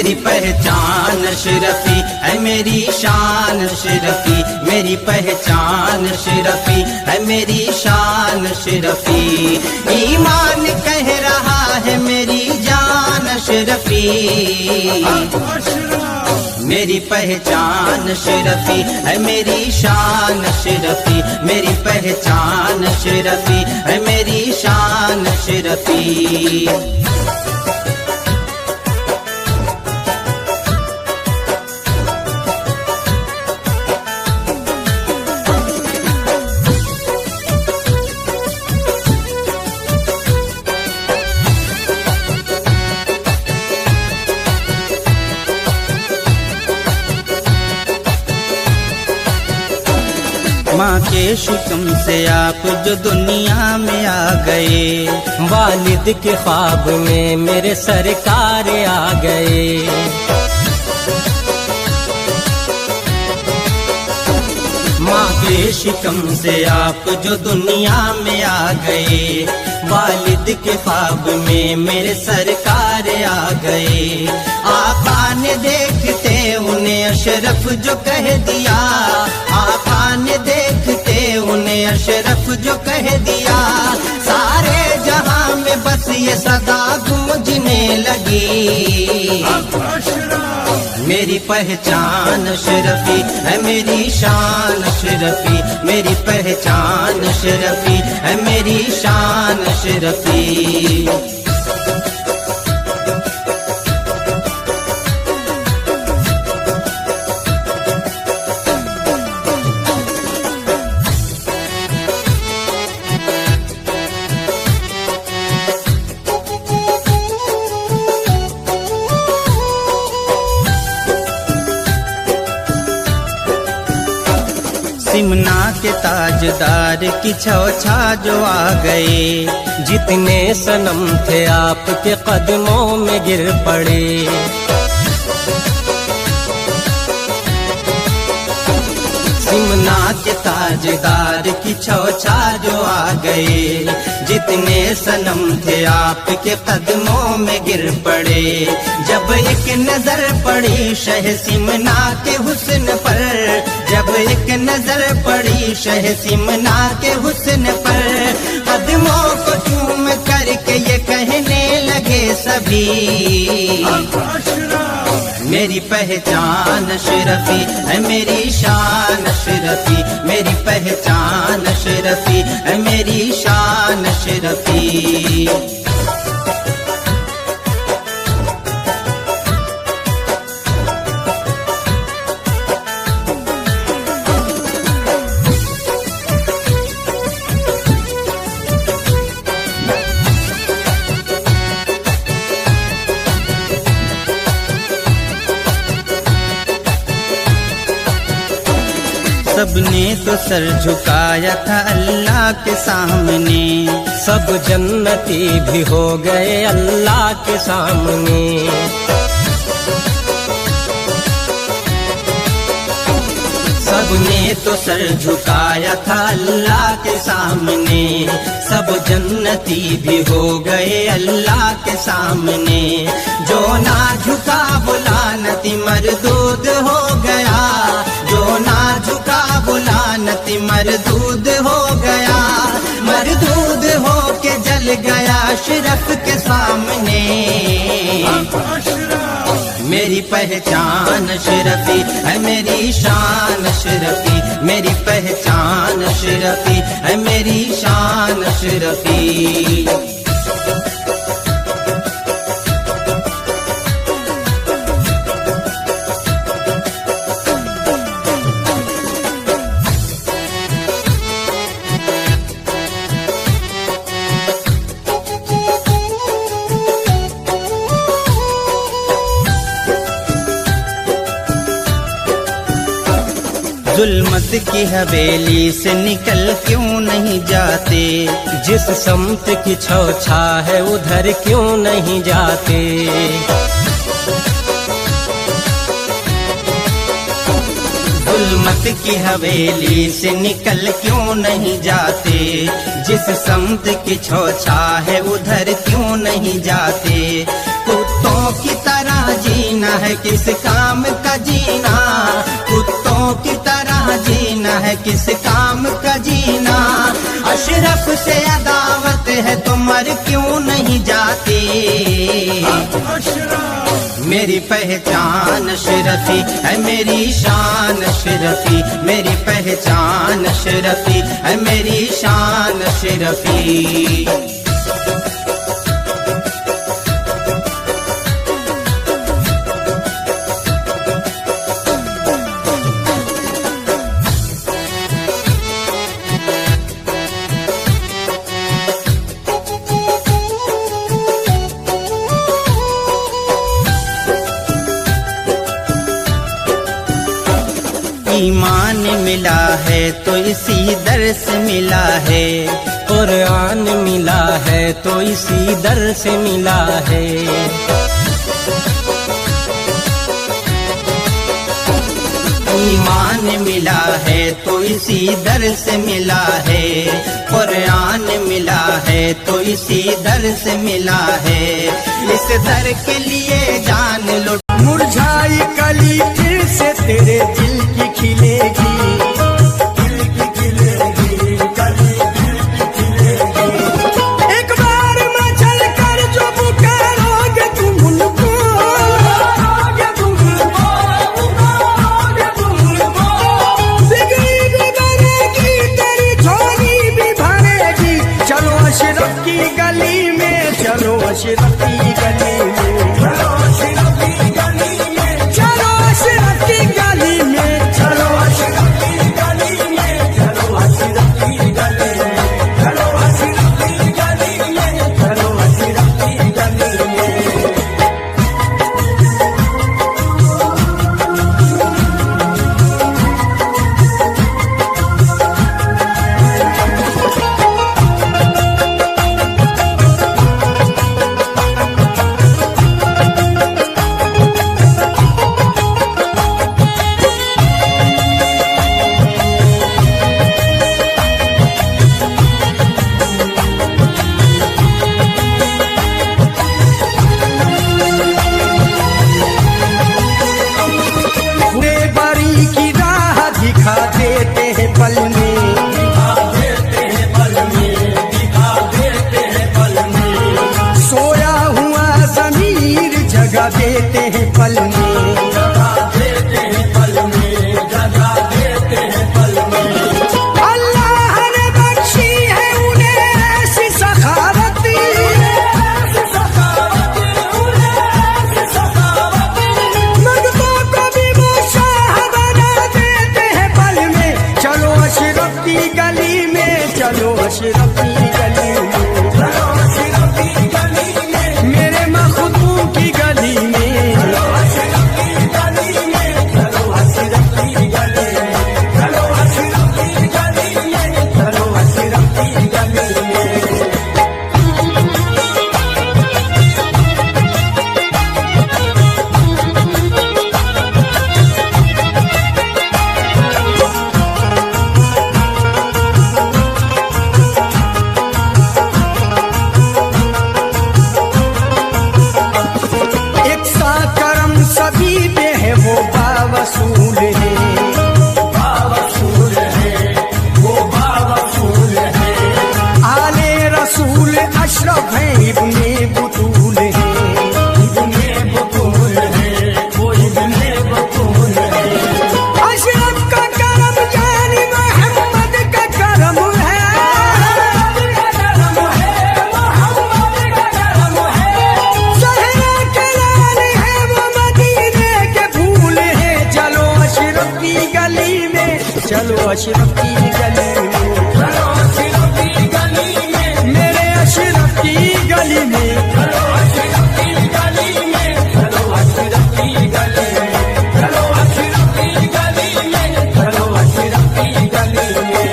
मेरी पहचान अशरफी है मेरी शान अशरफी, मेरी पहचान अशरफी है मेरी शान अशरफी। ईमान कह रहा है मेरी जान अशरफी, मेरी पहचान अशरफी है मेरी शान अशरफी, मेरी पहचान अशरफी है मेरी शान अशरफी। माँ के शिकम से आप जो दुनिया में आ गए, वालिद के ख्वाब में मेरे सरकार आ गए। माँ के शिकम से आप जो दुनिया में आ गए, वालिद के ख्वाब में मेरे सरकार आ गए। आका ने देखते उन्हें अशरफ जो कह दिया, आका ने देखते उन्हें अशरफ जो कह दिया, सारे जहां में बस ये सदा गूंजने लगी। मेरी पहचान अशरफी है मेरी शान अशरफी, मेरी पहचान अशरफी है मेरी शान अशरफी। सिमना के ताजदार की छौछा जो आ गए, जितने सनम थे आपके कदमों में गिर पड़े। सिमना के ताजदार की छौछा जो आ गए, जितने सनम थे आपके कदमों में गिर पड़े। जब एक नजर पड़ी शह सिमना के हुस्न पर, जब एक नजर पड़ी शह सिमना के हुस्न पर, कदमों को चूम करके ये कहने लगे सभी, मेरी पहचान अशरफी है मेरी शान अशरफी, मेरी पहचान अशरफी है मेरी शान अशरफी। सबने तो सर झुकाया था अल्लाह के सामने, सब जन्नती भी हो गए अल्लाह के सामने। सबने तो सर झुकाया था अल्लाह के सामने, सब जन्नती भी हो गए अल्लाह के सामने। जो ना झुका वो लानती मरदूद हो गया, जो ना झुका वो लानती मरदूद हो गया, मरदूद हो के जल गया अशरफ के सामने। मेरी पहचान अशरफी है मेरी शान अशरफी, मेरी पहचान अशरफी है मेरी शान अशरफी। जुल्मत की हवेली से निकल क्यों नहीं जाते, जिस समत की छौछा है उधर क्यों नहीं जाते। जुल्मत की हवेली से निकल क्यों नहीं जाते, जिस समत की छौछा है उधर क्यों नहीं जाते। कुत्तों की तरह तरह जीना है, किस काम का जीना, कुत्तों की तरह जीना है, किस काम का जीना। अशरफ से अदावत है तो मर क्यों नहीं जाती, मेरी पहचान अशरफी है, मेरी शान अशरफी, मेरी पहचान अशरफी है, मेरी शान अशरफी। ईमान मिला है तो इसी दर से मिला है, कुरान मिला है तो इसी दर से मिला है। ईमान मिला है तो इसी दर से मिला है, कुरान मिला है तो इसी दर से मिला है। इस दर के लिए जान लो, मुरझाई कली फिर से तेरे दिल की खिलेगी, दिल की खिलेगी, कली दिल की खिलेगी। एक बार मचल कर जो पुकारोगे तुम उनको, बिगड़ी भी बनेगी तेरी झोली भी भरेगी। चलो अशरफ की गली में, चलो अशरफ की गली में, चलो अशरफ की गली में, चलो अशरफ की गली में, चलो अशरफ की गली में, चलो अशरफ की गली में, चलो अशरफ की गली में, चलो अशरफ की गली में। दिखा देते हैं पल में, दिखा देते हैं पल में, दिखा देते हैं पल में। सोया हुआ ज़मीर जगा देते हैं पल में, जगा देते हैं पल में, जगा देते हैं पल में। अल्लाह ने बख्शी है उन्हें ऐसी सखावत, ऐसी सखावत, उन्हें ऐसी सखावत। मर्दों को भी वो शाह बना देते हैं पल में। चलो अशरफ की गली में, चलो अशरफ की गली में, चलो अशरफ की गली में, मेरे मखदूम की गली में, चलो अशरफ की गली में, चलो अशरफ की गली में, चलो अशरफ की गली में, चलो अशरफ की गली में। एक सा करम सभी पे है वो बावसूल है, बावसूल है, वो बावसूल है। आले रसूल अशरफ है, इब्ने बुतूल है, इब्ने बुतूल है, वो इब्ने बुतूल है। अशरफ का करम यानी मोहम्मद का करम है, मोहम्मद का करम है। ज़हरा के लाल है वो मदीने के फूल है। चलो अशरफ की गली में, चलो अशरफ की गली में, चलो अशरफ की गली में, मेरे अशरफ की गली में, चलो अशरफ की गली में, चलो अशरफ की गली में, चलो अशरफ की गली में, चलो अशरफ की गली में।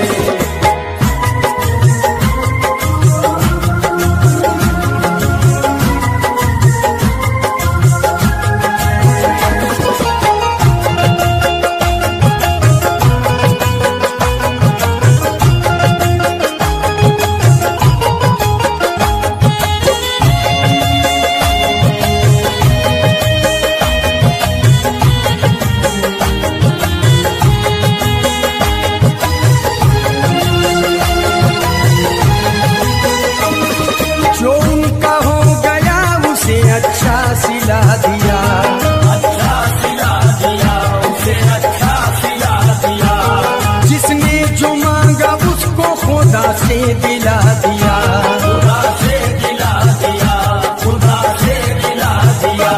जो मांगा उसको खुदा से दिला दिया, खुदा से दिला दिया, खुदा से दिला दिया।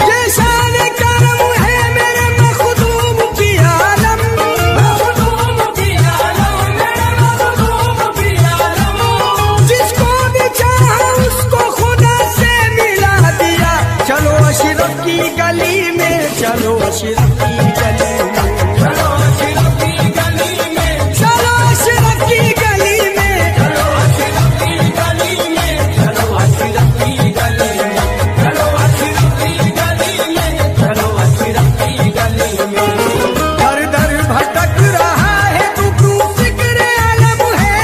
ये शान करम है मेरे मखदूम की आलम, मखदूम की आलम, मेरे मखदूम की आलम। जिसको भी चाहा उसको खुदा से मिला दिया। चलो अशरफ की गली में, चलो अशरफ की गली में, चलो अशरफ की गली में, चलो अशरफ की गली में, चलो अशरफ की गली में, चलो अशरफ की गली में, चलो अशरफ की गली में, चलो अशरफ की गली में। दर दर भटक रहा है तू क्यों फिक्र आलम है,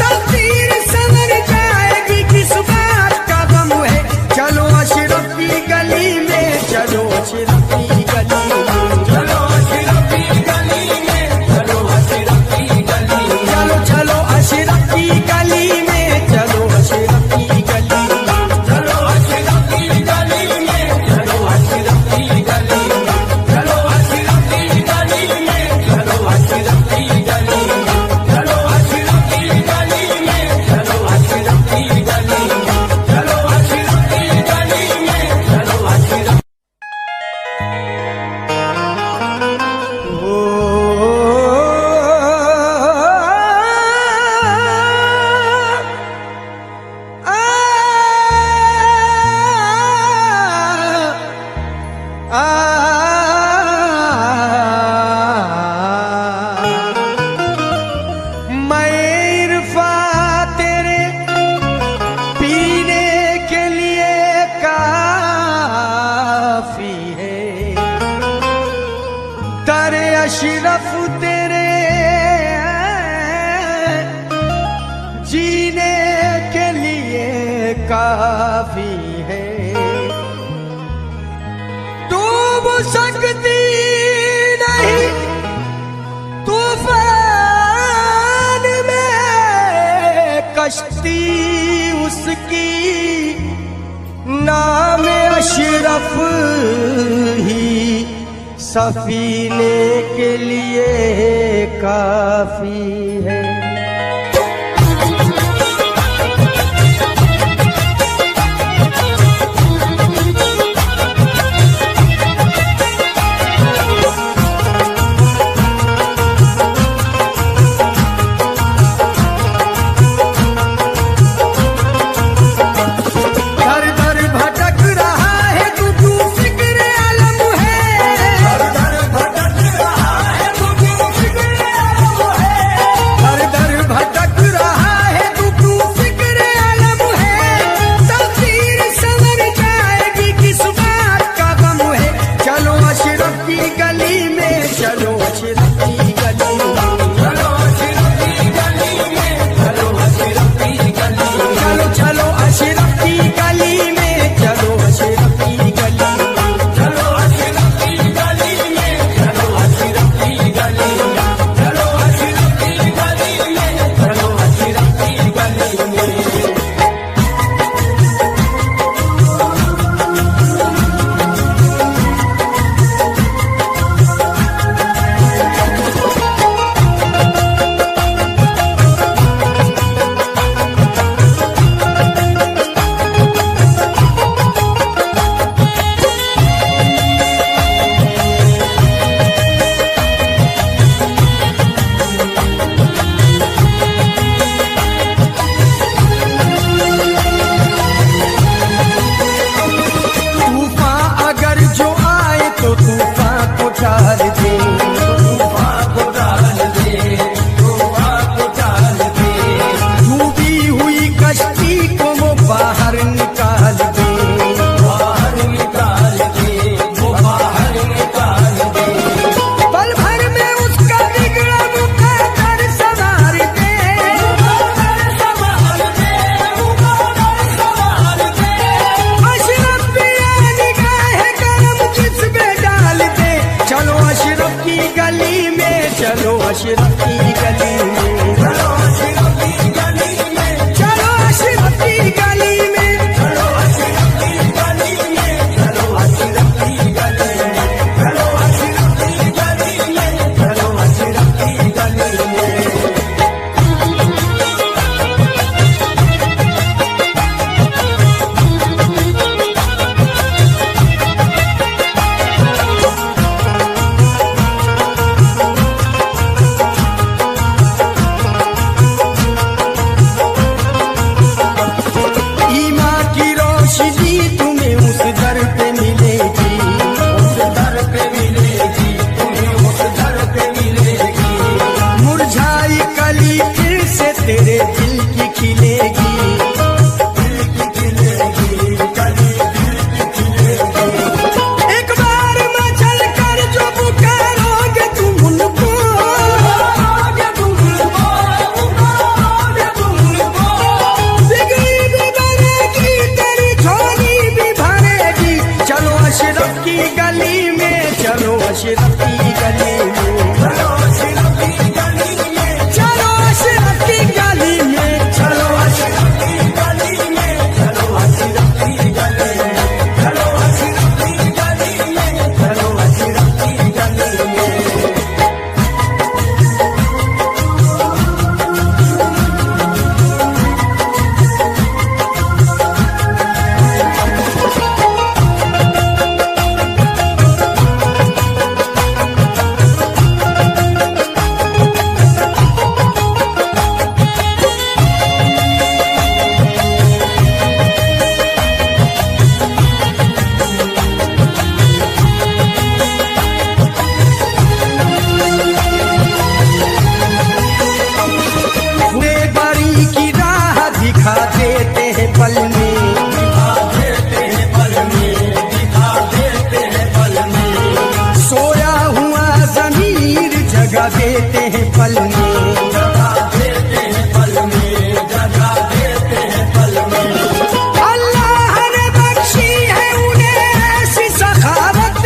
तकदीर संवर जाएगी किस बात का गम है। चलो अशरफ की गली में, चलो अशरफ की गली में, चलो अशरफ की गली में, चलो अशरफ की गली में, चलो चलो अशरफ की गली में, चलो अशरफ की गली में, चलो अशरफ की गली में, चलो अशरफ की गली में, चलो अशरफ की गली में, चलो अशरफ की गली में, चलो अशरफ की गली में, चलो अशरफ की गली में, चलो अशरफ की गली में, चलो अशरफ। मैं इरफा तेरे पीने के लिए काफी है, दरे अशरफ तेरे जीने के लिए काफी है। डूब सकती नहीं तूफान में कश्ती उसकी, नाम अशरफ ही सफीने के लिए काफी है। दर दर भटक रहा है तू क्यों फिक्र आलम है, दर दर भटक रहा है तू क्यों फिक्र आलम है। पल में, जगा देते हैं पल में, जगा देते हैं पल में। अल्लाह ने बख्शी है उन्हें ऐसी सखावत,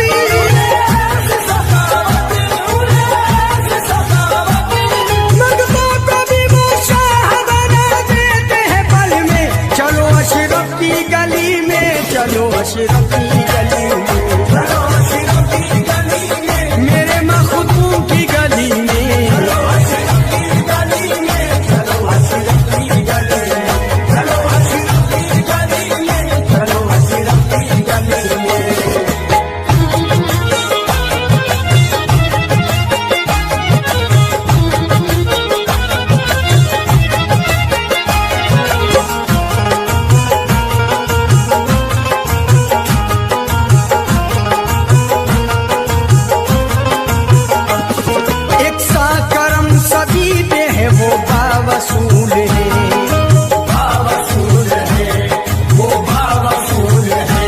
मगदों को भी वो शाह बना देते हैं पल में। चलो अशरफ की गली में, चलो अशरफ की गली में, चलो अशरफ की गली में, मेरे मखदूम की गली में, चलो अशरफ की गली में, चलो अशरफ की गली में, चलो अशरफ की गली में, चलो अशरफ की गली में। एक सा करम सभी पे है वो बावसूल है, बावसूल है, वो बावसूल है,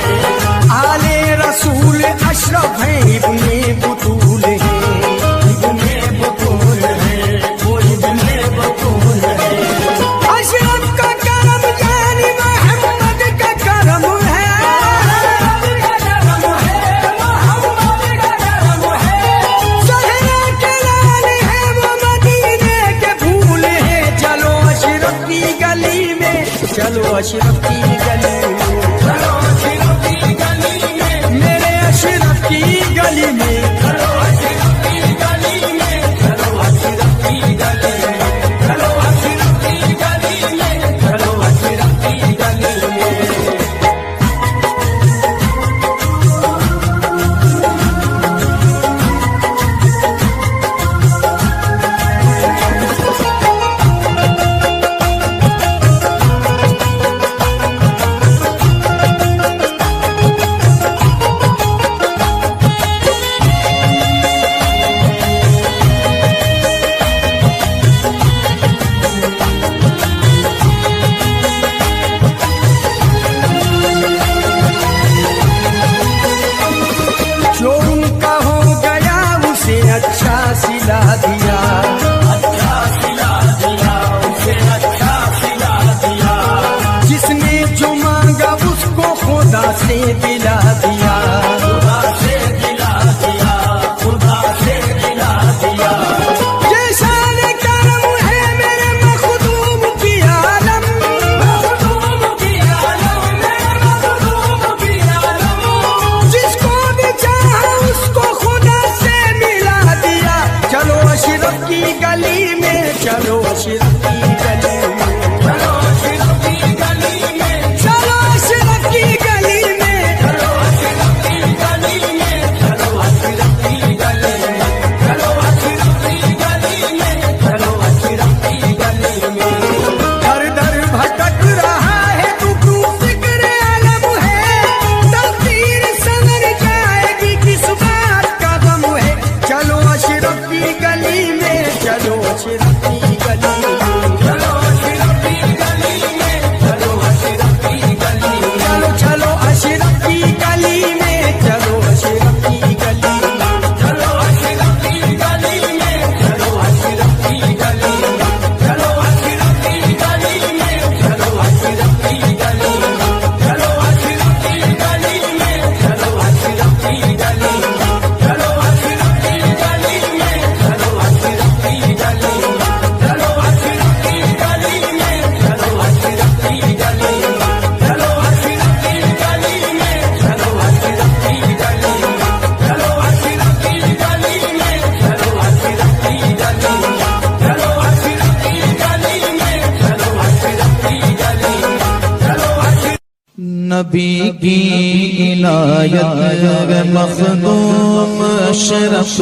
आले रसूल अशरफ है, इब्ने बुतूल है, इब्ने बतूल है, वो इब्ने बतूल है। अशरफ का करम यानी मोहम्मद का करम है, ज़हरा के लाल है वो मदीने के फूल है। चलो अशरफ की गली में, चलो अशरफ की गली में, चलो अशरफ की गली में, मेरे अशरफ की गली में, चलो अशरफ की गली में, चलो अशरफ की गली में, चलो अशरफ की गली में, चलो अशरफ की गली में। जो उनका हो गया उसे अच्छा सिला दिया, अच्छा सिला दिया, उसे अच्छा सिला दिया, जिसने जो मांगा उसको खुदा से दिला दिया, खुदा से दिला दिया, खुदा से दिला दिया। ये शान करम है मेरे मखदूम की आलम, मखदूम की आलम में, मखदूम की आलम, जिसको भी चाहा उसको खुदा से मिला दिया। चलो अशरफ की गली में, चलो अशरफ की गली में, चलो अशरफ की गली में, चलो अशरफ की गली में, चलो अशरफ की गली में, चलो अशरफ की गली में, चलो अशरफ की गली में, चलो अशरफ की गली में। दर दर भटक रहा है तू क्यों फिक्र आलम है, तकदीर संवर जाएगी किस बात का गम है। चलो अशरफ की गली में, चलो अशरफ की गली में, चलो अशरफ की गली में, चलो अशरफ की गली में, चलो चलो अशरफ की गली में, चलो अशरफ की गली में, चलो अशरफ की गली में, चलो अशरफ की गली में, चलो अशरफ की गली में, चलो अशरफ की गली में, चलो अशरफ की गली में, चलो अशरफ की गली में, चलो अशरफ की गली में, चलो अशरफ की गली में, चलो अशरफ की गली में, चलो अशरफ की गली में, चलो अशरफ की गली में, चलो अशरफ की गली में, चलो अशरफ की गली में, चलो अशरफ की गली में, चलो अशरफ की गली में, चलो अशरफ की गली में, चलो अशरफ। नबी की इनायत मखदूम अशरफ,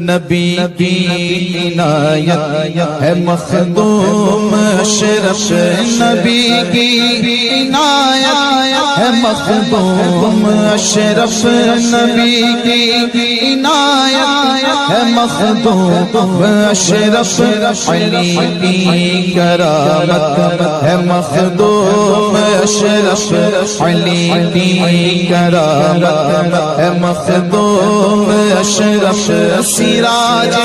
नबी की इनायत है मखदूम अशरफ, नबी की इनायत है मखदूम अशरफ, नबी की इनायत है मखदूम अशरफ अली की करामत है मखदूम अशरफ अली की करामत है मखदूम अशरफ सिराज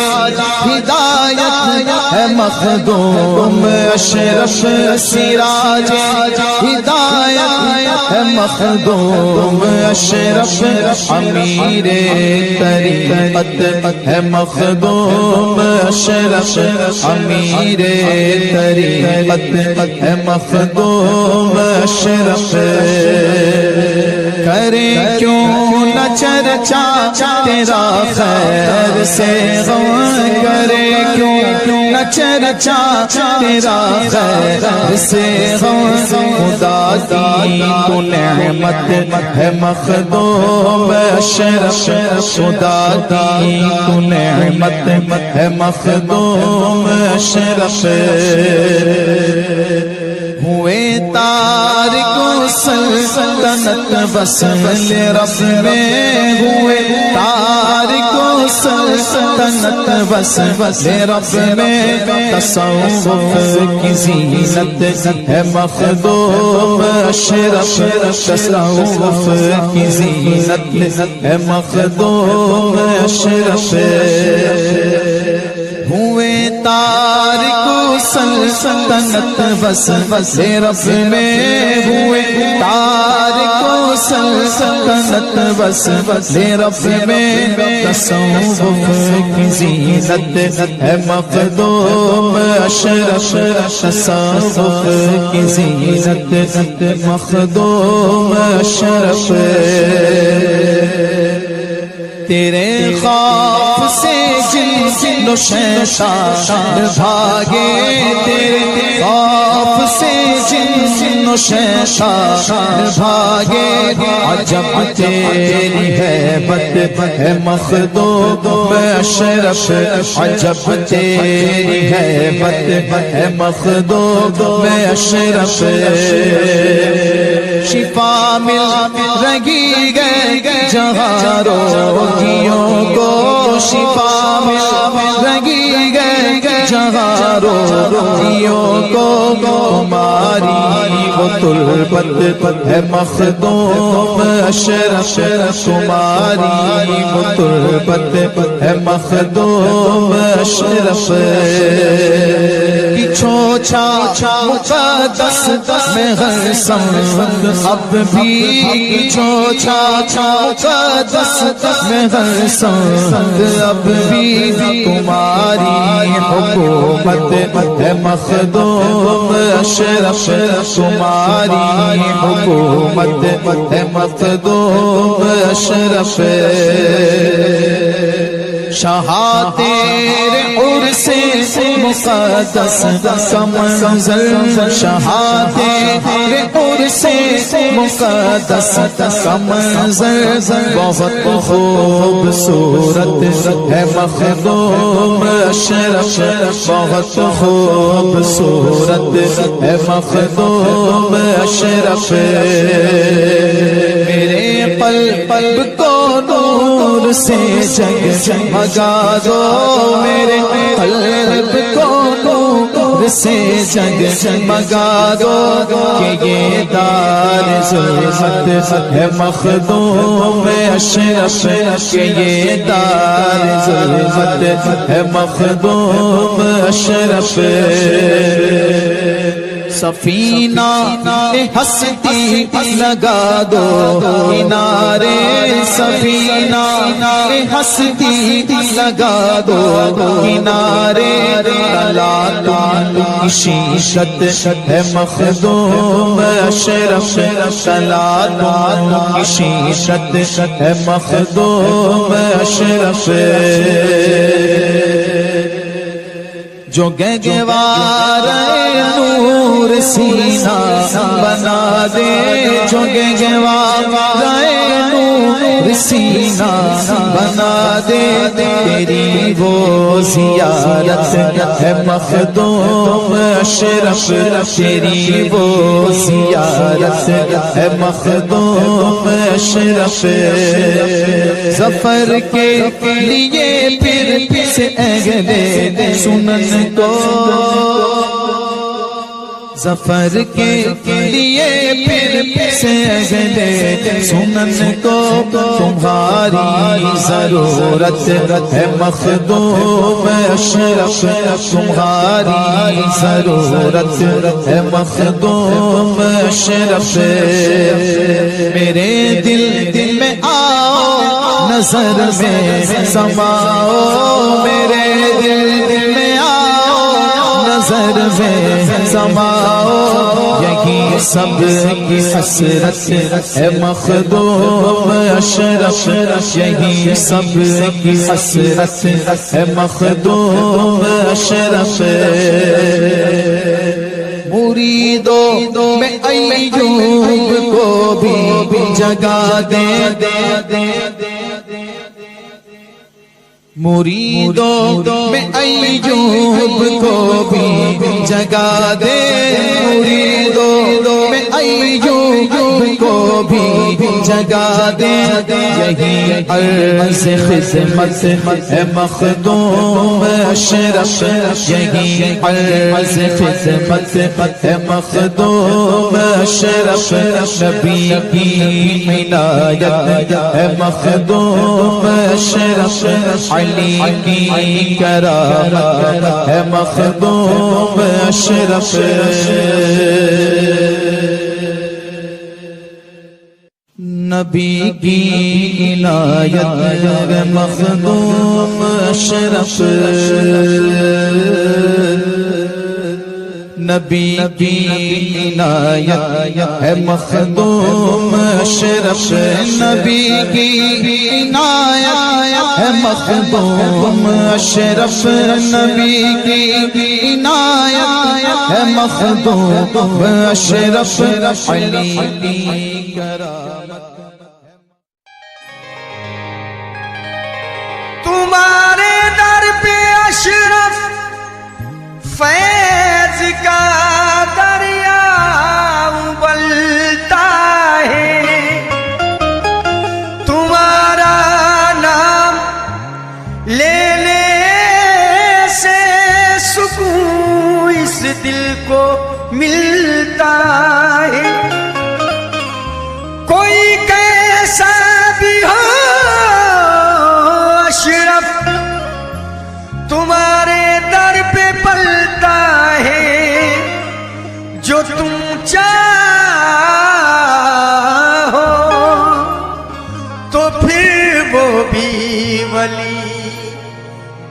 हिदायत है मखदूम अशरफ सिराज हिदायत है मखदूम अशरफ अमीर तरीक़त है मखदूम अशरफ अमीर तरीक़त है मखदूम अशरफ करे क्यों न चर्चा तेरा खैर से गम करे क्यों न चर्चा तेरा खैर से गम खुदा की तू नेमत है मखदूम अशरफ खुदा की तू नेमत है मखदूम अशरफ हुए तारिको सल्तनत वसल रब में हुए तारिको सल्तनत वसल रब में तसव्वुफ की ज़ीनत है मखदूम अशरफ तसव्वुफ की ज़ीनत है मखदूम अशरफ हुए तारिको सल्तनत वसल रब में हुए तारिको सल्तनत वसल रब में तसव्वुफ की ज़ीनत है मखदूम अशरफ तसव्वुफ की ज़ीनत मखदूम अशरफ तेरे खौफ से जिन शैतान भागे तेरे खौफ से जिन शैतान भागे अजब तेरी हैबत है मखदूम अशरफ अजब तेरी हैबत है मखदूम अशरफ शिफा मिल रही गए जहाँ रोगियों को शिफा मिल रही गए जहाँ रोगियों को तुम्हारी वो तुल्बत है मखदूम अशरफ तुम्हारी वो तुल्बत है मखदूम अशरफ छोछा मुक़द्दस में हर संग अब भी छोछा मुक़द्दस में हर संग अब भी तुम्हारी हुकूमत है मखदूम अशरफ तुम्हारी हुकूमत है मखदूम अशरफ शाहा तेरे उर्से मुक़द्दस का मंज़र शाहा तेरे उर्से मुक़द्दस का मंज़र बहुत खूबसूरत है मखदूम अशरफ बहुत खूबसूरत है मखदूम अशरफ मेरे पल्ब को नूर से जगमगा दो मेरे कल्ब को नूर से जगमगा दो कि ये दार ज़ुल्मत है मखदूम अशरफ कि ये दार ज़ुल्मत है मखदूम अशरफ सफीना हस्ती लगा दो किनारे सफीना हस्ती लगा दो किनारे तला शीशत है मखदूम अशरफ तला शीशत है मखदूम अशरफ जो गगवार नूर सीना बना दे जो गगवार नूर सीना बना दे तेरी वो ज़ियारत है मखदूम अशरफ तेरी वो ज़ियारत है मखदूम अशरफ ज़फ़र के लिए फिर से अगले सुनन को ज़फ़र के लिए फिर से अगले सुनन को तुम्हारी ज़रूरत है मखदूम अशरफ, तुम्हारी ज़रूरत है मखदूम अशरफ। मेरे दिल में आओ, नजर में समाओ, मेरे दिल में आओ, नजर में समाओ। यही सब की हसरत है मखदूम अशरफ, यही सब की हसरत है मखदूम अशरफ। मुरीदों में अय्यूब को भी जगा दे, मुरीदों में अय्यूब को भी जगा दे, मुरीदों में अय्यूब को भी जगा दे। यही अर्ज़ खिदमत है मखदूम अशरफ, यही अर्ज़ खिदमत है मखदूम अशरफ। नबी की इनायत है मखदूम अशरफ, अली की करामत है मखदूम अशरफ। नबी की इनायत है मखदूम अशरफ, नबी की इनायत है मखदूम अशरफ, नबी की इनायत है मखदूम अशरफ, नबी की इनायत है मखदूम अशरफ। अली की करामत तुम्हारे दर पे अशरफ फैज का दरिया उबलता है, तुम्हारा नाम लेने से सुकून इस दिल को मिलता है। कोई कैसा भी हो अशरफ तुम्हारे दर पे पलता है, जो तुम चाहो तो फिर वो भी वली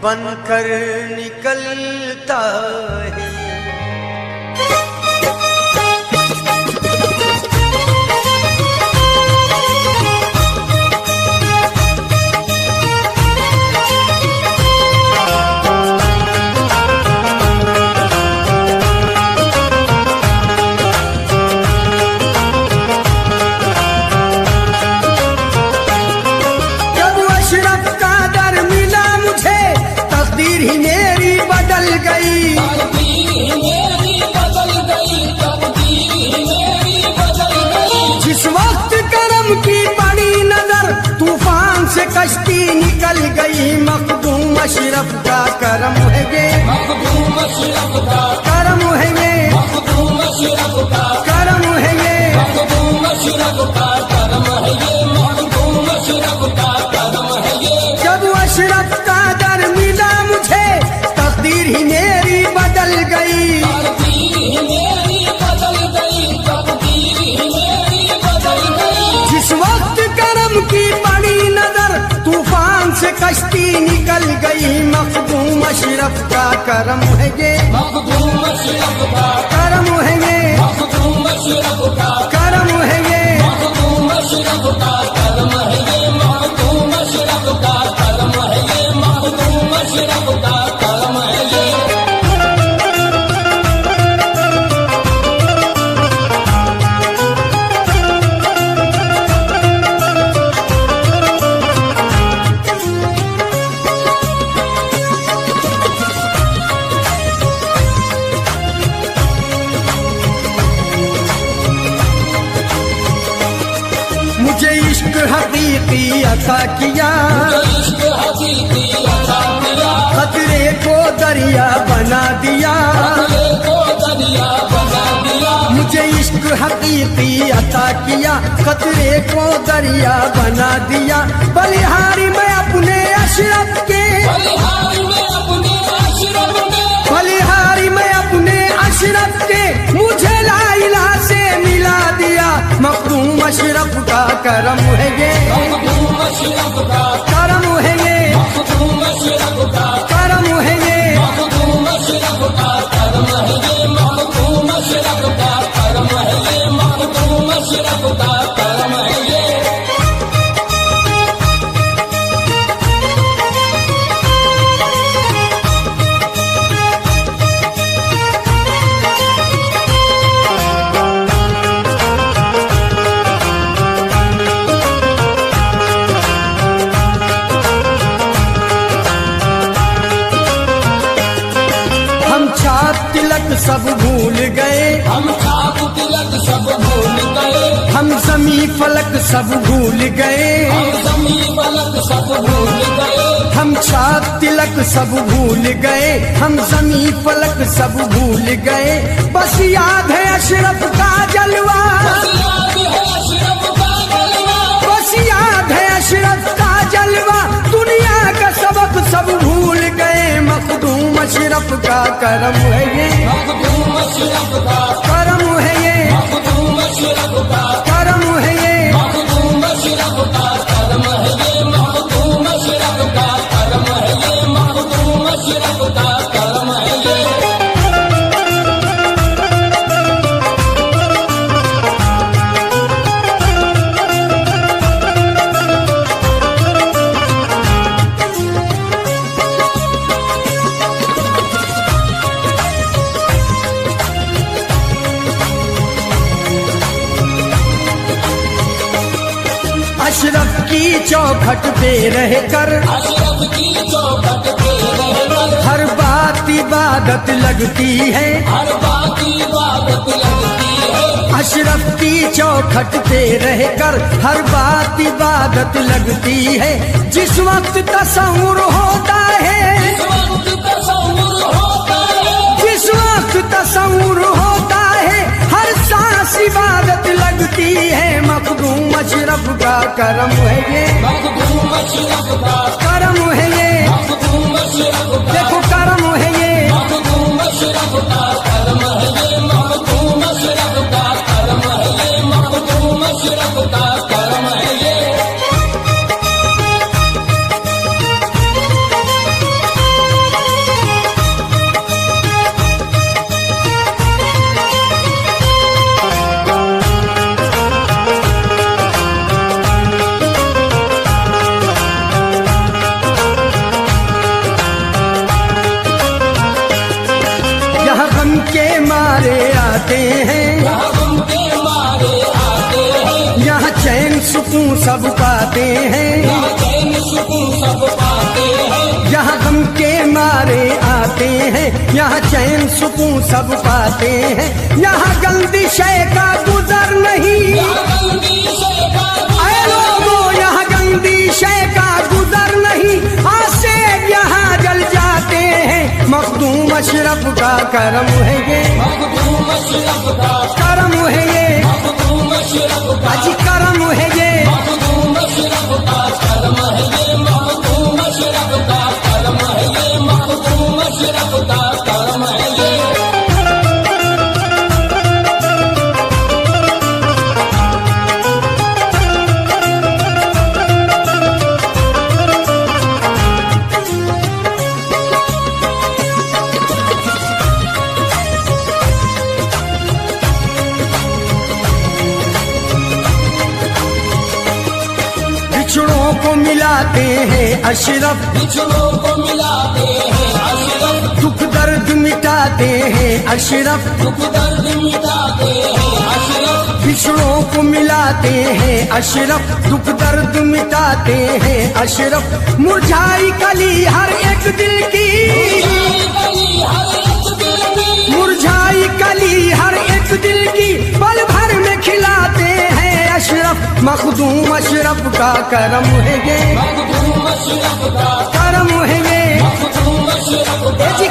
बनकर निकलता है। कश्ती निकल गई मखदूम अशरफ का करम है ये, मखदूम अशरफ का करम है ये, मखदूम अशरफ का करम है ये, मखदूम अशरफ का करम है ये, मखदूम अशरफ का करम है ये। जब अशरफ का दर मिला मुझे तकदीर ही मेरी बदल गई, तकदीर ही मेरी बदल गई, तकदीर ही मेरी बदल गई। जिस वक्त करम की बड़ी नजर तूफान से कश्ती निकल गई, मखदूम अशरफ का करम है ये, मखदूम अशरफ का करम है ये, मखदूम अशरफ का करम है ये, मखदूम अशरफ का करम है ये, मखदूम अशरफ का करम है ये, मखदूम अशरफ का करम है ये। मुझे इश्क हकीकी अता किया, दरिया बना दिया, खतरे को दरिया बना दिया, मुझे इश्क हकीकी अता किया, खतरे को दरिया बना दिया। बलिहारी में अपने अशरफ के, बलिहारी में अपने अशरफ के, बलिहारी में अपने अशरफ के, मुझे लाइला से मिला दिया। मखदूम अशरफ का करम है ये, मखदूम अशरफ का करम है ये, मखदूम अशरफ का करम है ये। मखदूम अशरफ का करम है ये, मखदूम अशरफ का करम है ये, मखदूम अशरफ का करम है ये। तिलक सब भूल गए, हम छाप तिलक सब भूल गए, हम जमी फलक सब भूल गए, हम जमी फलक सब भूल गए, हम छाप तिलक सब भूल गए, हम जमी फलक सब भूल गए। बस याद है अशरफ का जलवा, बस याद है अशरफ का जलवा, बस याद है अशरफ का जलवा, दुनिया का सबक सब भूल गए। मखदूम अशरफ का करम है ये, मखदूम अशरफ का करम है ये, मखदूम अशरफ का करम है ये। मखदूम अशरफ का करम है ये, मखदूम अशरफ का करम है ये, मखदूम अशरफ का करम है ये। अशरफ की चौखट पे रहकर, अशरफ की चौखट पे रहकर, हर बात इबादत लगती है, हर बात इबादत लगती है। अशरफ की चौखट पे रहकर हर बात इबादत लगती है। जिस वक्त तसव्वुर होता है, जिस वक्त तसव्वुर होता है, जिस वक्त तसव्वुर होता है, हर सांस इबादत लगती है। मखदूम अशरफ का करम है ये, मखदूम अशरफ का करम है ये, मखदूम अशरफ का देखो करम है ये। मखदूम अशरफ का करम है ये, मखदूम अशरफ का करम है ये, मखदूम अशरफ का करम है ये। यहाँ गम के मारे आते हैं, यहाँ गम के मारे आते हैं, यहाँ चैन सुकून सब पाते हैं, यहाँ चैन सुकून सब पाते हैं, यहाँ गम के मारे आते हैं, यहाँ चैन सुकून सब पाते हैं। यहाँ गंदी शय का गुजर नहीं, यहाँ गंदी शय का ऐ लोगों यहाँ गंदी शय का गुजर नहीं, आसेब यहाँ जल जाते हैं। मखदूम अशरफ का करम है ये, मखदूम अशरफ का करम है ये, मखदूम अशरफ का अजी करम है ये। मखदूम अशरफ का करम है ये, मखदूम अशरफ का करम है ये, मखदूम अशरफ का करम है ये। बिछड़ों को मिलाते हैं अशरफ, बिछड़ों को मिलाते हैं अशरफ, दुख दर्द मिटाते हैं अशरफ, दुख दर्द मिटाते हैं अशरफ, बिछड़ों को मिलाते हैं अशरफ, दुख दर्द मिटाते हैं अशरफ। मुरझाई कली हर एक दिल की, मुरझाई कली हर एक दिल की, पल भर में खिलाते हैं अशरफ। मखदूम अशरफ का करम है ये, मखदूम अशरफ का करम है ये, मखदूम अशरफ का जी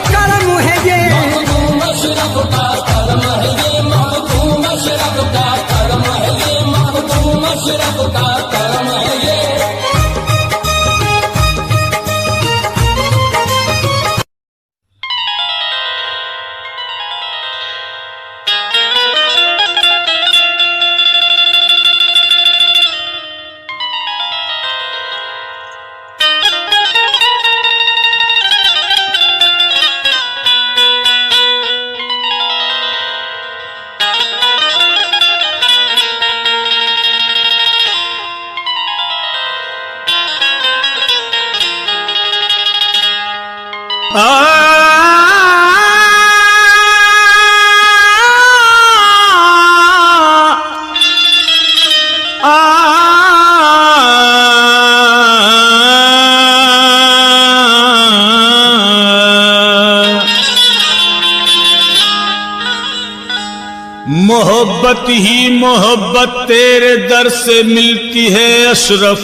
मोहब्बत ही मोहब्बत तेरे दर से मिलती है अशरफ,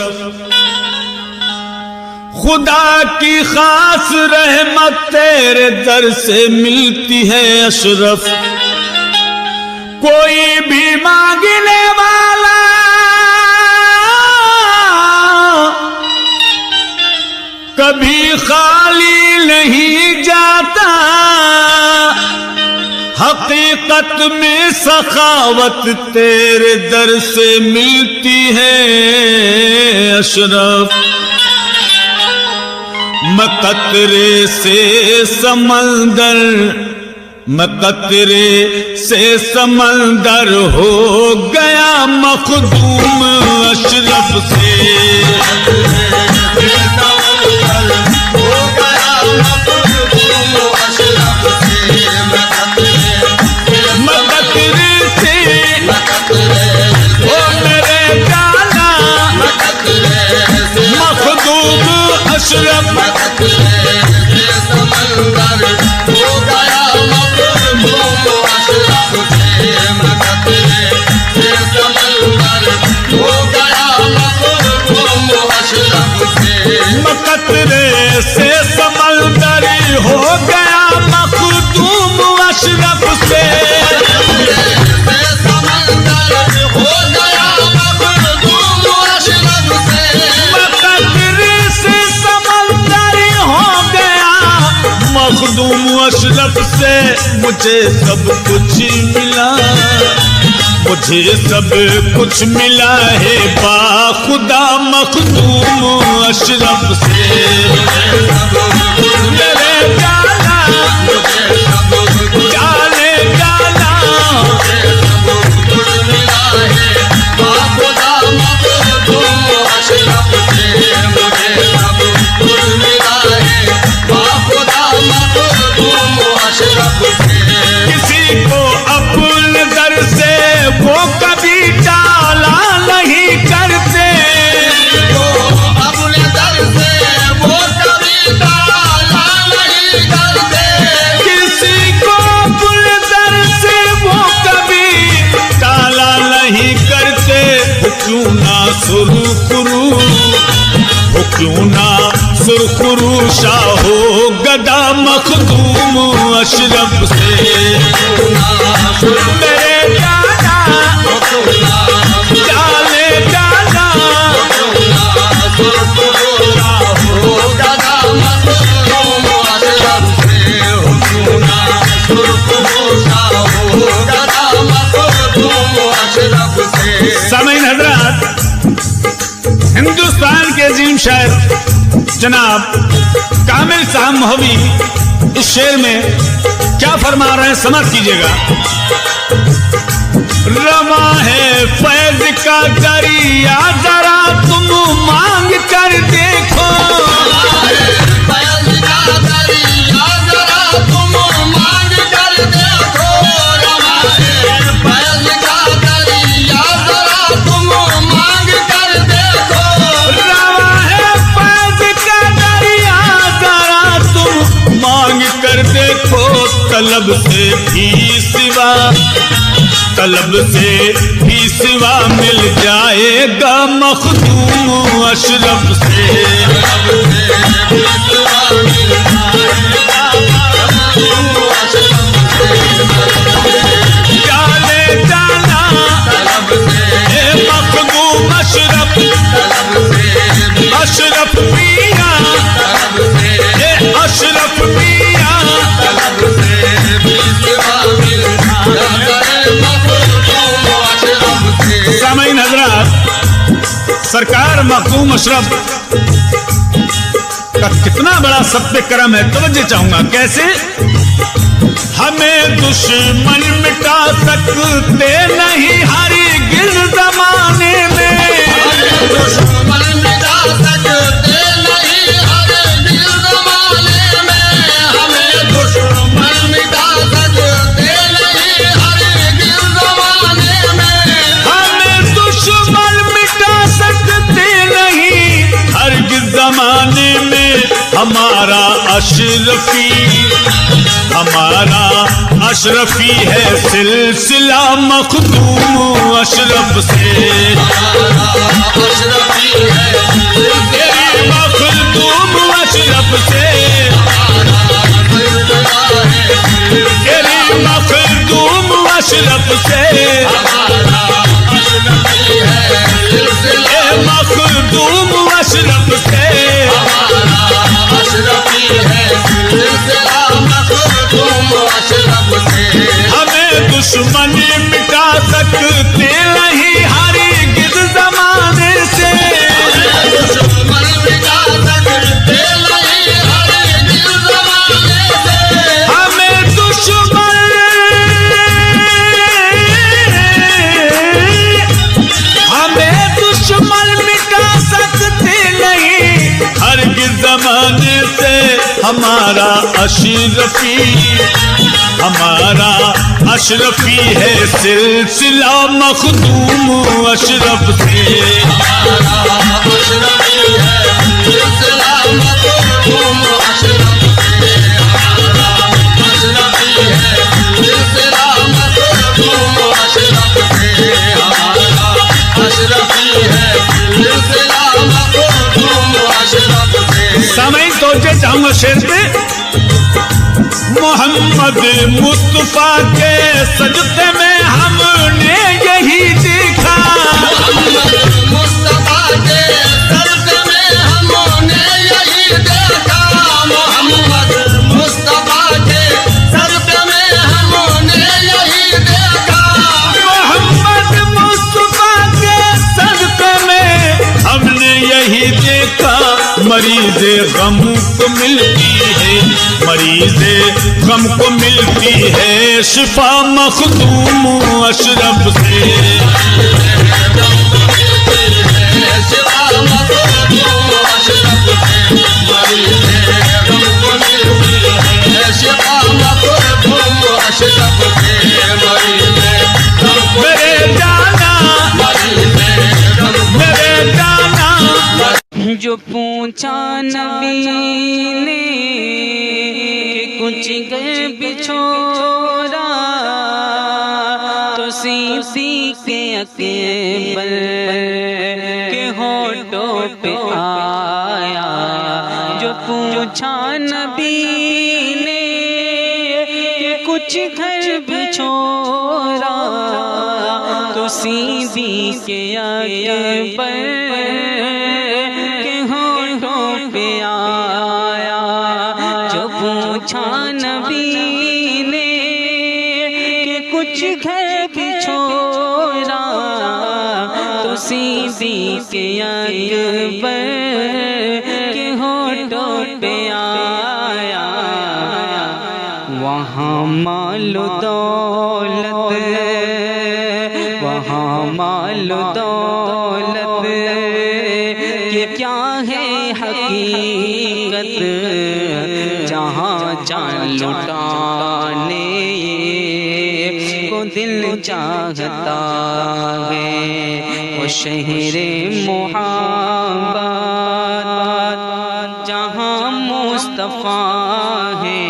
खुदा की खास रहमत तेरे दर से मिलती है अशरफ। कोई भी मांगने वाला कभी खाली नहीं जाता, हकीकत में सखावत तेरे दर से मिलती है अशरफ। मकतरे से समंदर, मकतरे से समंदर हो गया मखदूम अशरफ से। अशरफ समंदर हो गया मखदूम अशरफ से, मकतरे से समंदर हो गया मखदूम अशरफ से, मखदूम अशरफ से मुझे सब कुछ मिला, मुझे सब कुछ मिला है बाखुदा मखदूम अशरफ से। मेरे जाना जाने जाना बाखुदा मखदूम अशरफ से, मुझे सब कुछ मिला है बाखुदा मखदूम अशरफ से। किसी को अपने दर से वो कभी टाला नहीं करते, तो अपने दर से वो कभी टाला नहीं करते, किसी को अपने दर से वो कभी टाला नहीं करते। क्यों ना सुरखुरू, क्यों ना सुरखुरू शाहो गदा मखदूम अशरफ से। मेरे जाना जाने जाना शाहो गदा मखदूम अशरफ से, क्यों ना सुरखुरू शाहो गदा मखदूम अशरफ से। सामीन हज़रात, हिंदुस्तान के अजीम शायर जनाब कामिल साहब मोहवी इस शेर में क्या फरमा रहे हैं, समझ कीजिएगा। रवा है फैज का दरिया जरा तुम मांग कर देखो, फैज का दरिया जरा तुम मांग कर देखो, रवा है फैज का दरिया जरा तुम मांग कर देखो, रवा है फैज का दरिया जरा तुम मांग कर देखो। तलब से भी सिवा, तलब से भी सिवा मिल जाएगा मखदूम अशरफ से, तलब से भी सिवा मिल जाएगा मखदूम अशरफ से। जाने जाना तलब से मखदूम अशरफ, तलब से अशरफ पिया, तलब से अशरफ पिया, तलब से भी सिवा मिल जाएगा मखदूम अशरफ से। सामीन हज़रात, सरकार मखदूम अशरफ का कितना बड़ा सब पे करम है, तवज्जो चाहूंगा। कैसे? हमें दुश्मन मिटा सकते नहीं हरगिज़ ज़माने में, दुश्मन मिटा सकते नहीं हरगिज़ ज़माने में, अशरफी, हमारा अशरफी है सिलसिला मखदूम अशरफ से। तेरी मखदूम अशरफ से, तेरी मखदूम अशरफ से, मखदूम अशरफ से, हमें दुश्मनी मिटा सकते नहीं हरगिज़ ज़माने से। हमें दुश्मन मिटा सकते नहीं हरगिज़ ज़माने से। हमारा अशरफी, हमारा अशरफी है सिलसिला मखदूम अशरफ से। समय तो जाऊंगा शेर पे। मोहम्मद मुस्तफा के सजदे में हमने यही देखा, मुस्तफा के सजदे में हमने यही देखा, मोहम्मद मुस्तफा के सजदे में हमने यही देखा, मोहम्मद मुस्तफा के सजदे में हमने यही देखा। मरीज़े गम को मिलती है, मरीज़े गम को मिलती है शिफा मखदूम अशरफ से। मेरे जाना, मेरे जाना, जो पूछा नबी ने कुछ घर बिछोरा, तो सीसी के अकबर के होठों पे आया। जो पूछा नबी ने कुछ घर बिछोरा, तो सीसी के अकबर नबी ने कि कुछ घर बिछोरा, तो सीधी के अकबर के होठों पे आया। वहाँ मालो दौलत, वहाँ मालो दौलत ये क्या है हकीकत, जहाँ जान लुटाने को दिल चाहता है। वो शहरे मोहब्बत जहाँ मुस्तफा है,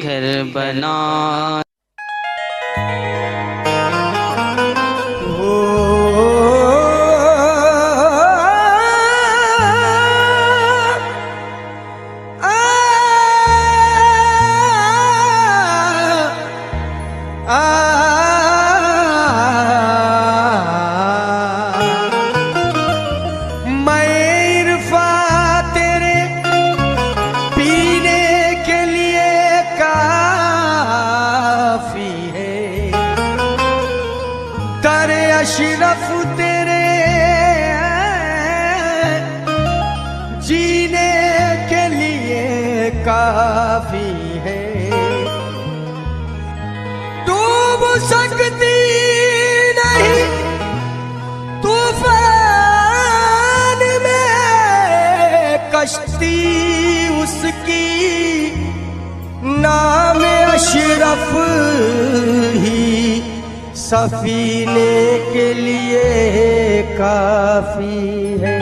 घर बना अशरफ तेरे जीने के लिए काफी है। डूब सकती नहीं तूफान में कश्ती उसकी, नाम अशरफ ही सफीने के लिए काफी है।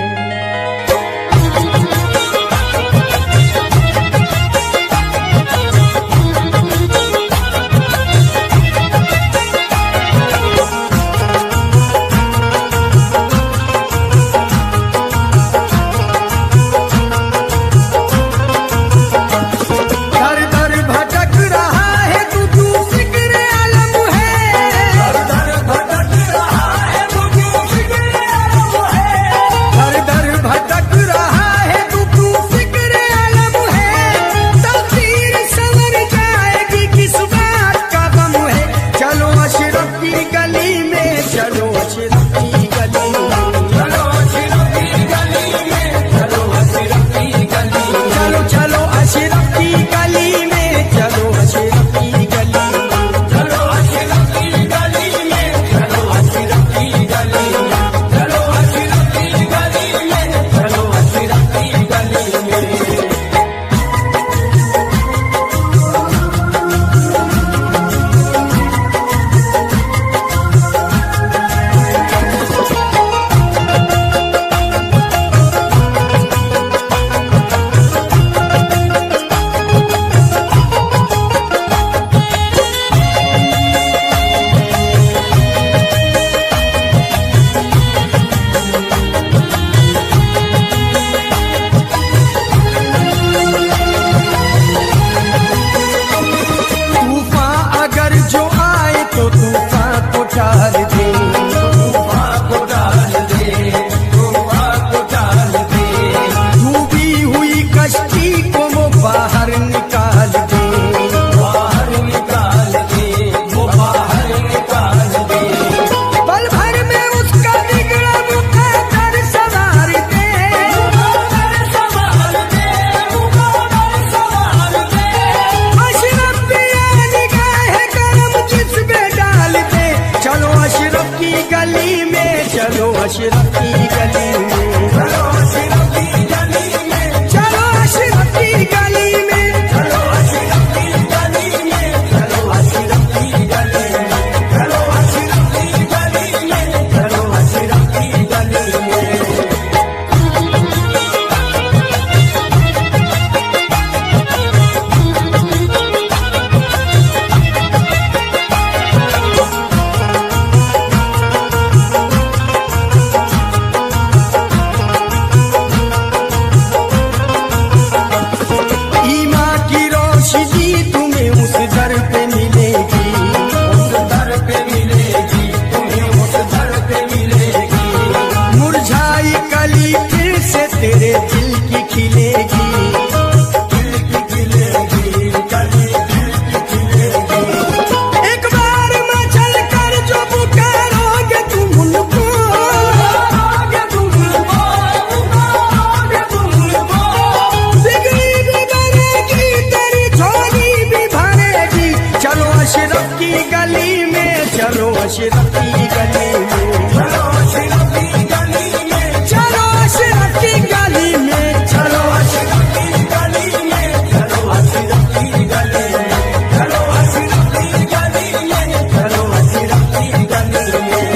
अशरफ की गली में, चलो अशरफ की गली में, चलो अशरफ की गली में, चलो अशरफ की गली में, चलो अशरफ की गली में, चलो अशरफ की गली में, चलो अशरफ की गली में।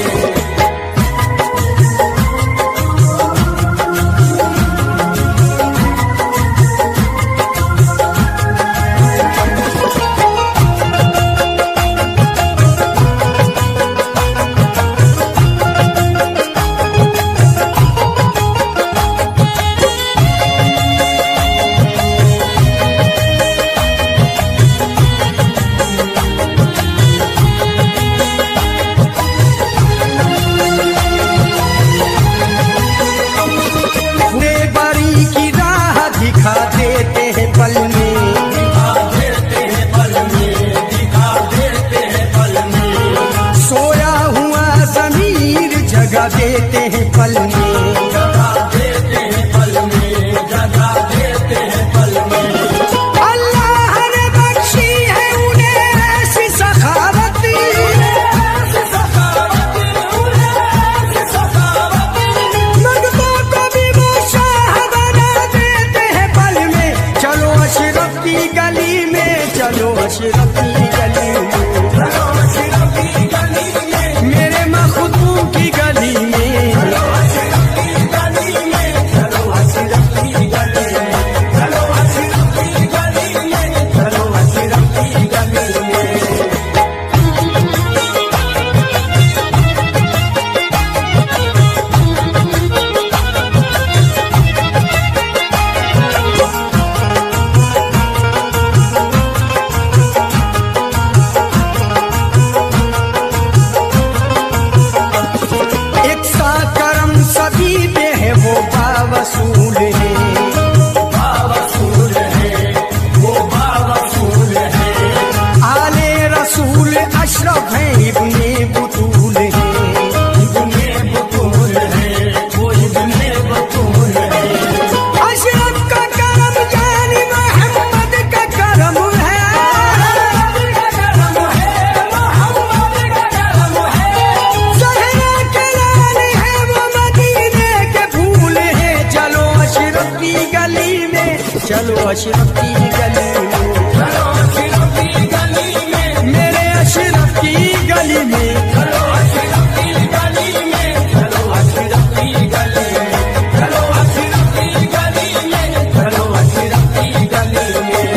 बारी की राह दिखा देते हैं पल में, दिखा देते हैं पल में, दिखा देते हैं पल में, सोया हुआ ज़मीर जगा देते हैं पल में, जगा देते हैं पल में, जगा देते हैं पल में। अल्लाह ने बख्शी है उन्हें ऐसी सखावत, ऐसी सखावत, ऐसी सखावत, मर्दों को भी वो शाह बना देते हैं पल में। चलो अशरफ की गली में, चलो अशरफ की गली में, चलो अशरफ की गली में, मेरे मखदूम की गली में, चलो अशरफ की गली में, चलो अशरफ की गली में, चलो अशरफ की गली में, चलो अशरफ की गली में। एक सा करम सभी पे है वो बावसूल है, बावसूल है, वो बावसूल है, आले रसूल अशरफ है, इब्ने बुतूल है, इब्ने बतूल है, वो इब्ने बतूल है। अशरफ का करम यानी मोहम्मद का करम है, ज़हरा के लाल है वो मदीने के फूल है। चलो अशरफ की गली में, चलो अशरफ की गली में, चलो अशरफ की गली में, मेरे अशरफ की गली में, चलो अशरफ की गली में, चलो अशरफ की गली में, चलो अशरफ की गली में, चलो अशरफ की गली में।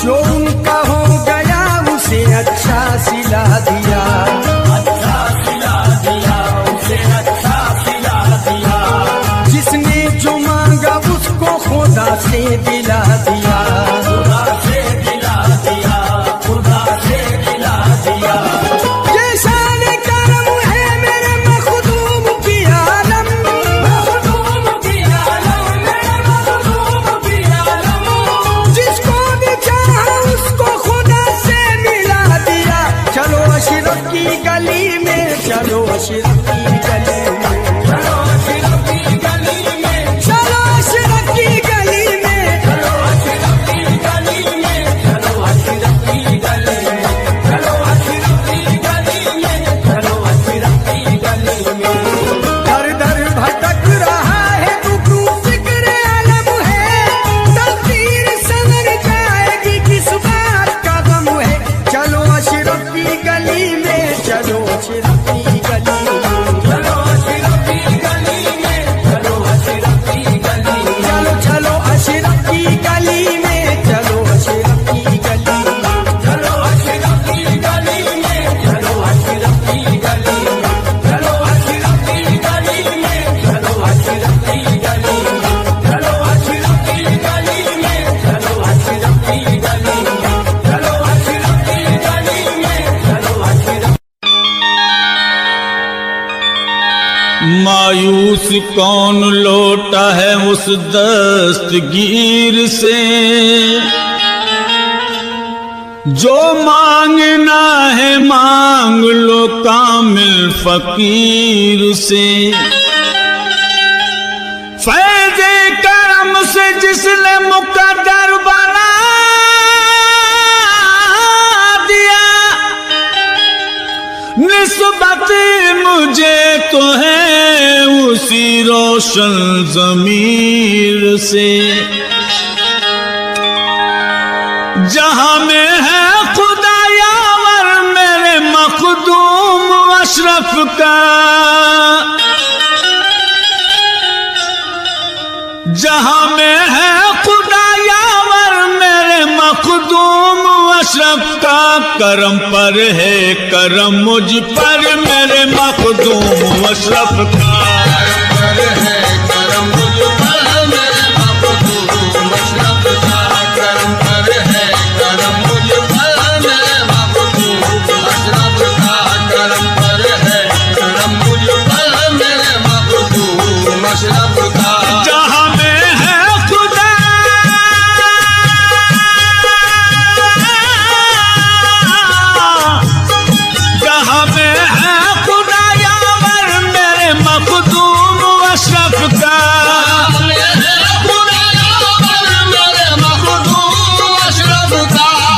जो उनका हो गया उसे अच्छा सिला दिया, अच्छा सिला दिया, उसे अच्छा सिला दिया, जिसने जो मांगा उसको खुदा से दिला दिया, खुदा से दिला दिया, खुदा से दिला दिया। ये शान करम है मेरे मखदूम की आलम, मखदूम की आलम, मेरे मखदूम की आलम, जिसको भी चाहा उसको खुदा से मिला दिया। चलो अशरफ की गली में, चलो अशरफ की गली में, चलो अशरफ की गली में, चलो अशरफ की गली में, चलो अशरफ मायूस कौन लौटा है उस दस्तगीर से, जो मांगना है मांग लो कामिल फकीर से। फैज़े करम से जिसने मुकद्दर बना दिया, निस्बत मुझे तो है उसी रोशन ज़मीर से। जहां में है खुदा यावर मेरे मखदूम अशरफ का, जहां में है खुदा यावर मेरे मखदूम अशरफ का, करम पर है करम मुझ पर मेरे मखदूम अशरफ का। जहां में है खुदा जहां में है खुदा यावर मेरे मखदूम अशरफ का,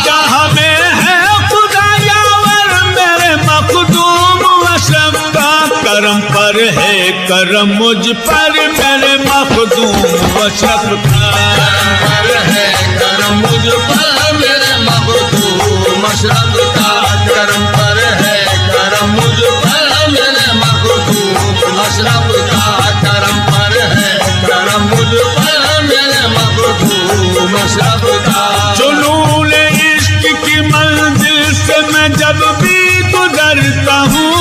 जहां में है खुदा यावर मेरे मखदूम अशरफ का, करम पर है करम मुझ पर मेरे मखदूम अशरफ का। करम मुझ पर मेरे मखदूम अशरफ का, करम पर है करम मुझ पर मेरे मखदूम अशरफ का, करम पर है करम मुझ पर मेरे मखदूम अशरफ का। जुनून इश्क की मंजिल से मैं जब भी गुजरता हूँ,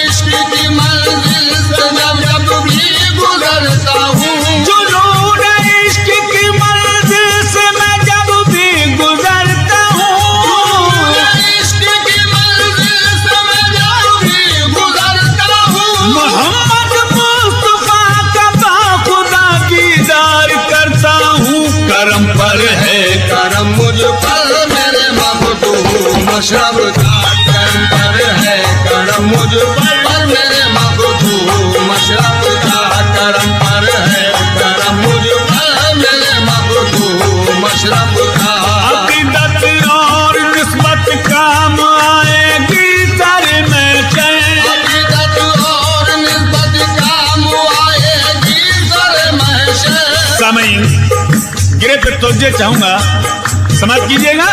इश्क की मंजिल से जब भी गुजरता हूँ, जुनून इश्क की मंजिल से मैं जब भी गुजरता हूँ, इश्क की मंजिल से मैं जब भी गुजरता हूँ, मोहम्मद मुस्तफा का बाखुदा दीदार करता हूँ। करम पर है करम मुझ पर मेरे मखदूम अशरफ का, करम पर है करम मुझ पर मेरे मखदूम अशरफ का, करम पर है करम मुझ पर मेरे मखदूम अशरफ का। अकीदत और निस्बत काम आएगी सर में चैन, अकीदत और निस्बत काम आएगी सर महशर। सामईन गिरे पे तोज्जे चाहूंगा, समझ कीजिएगा।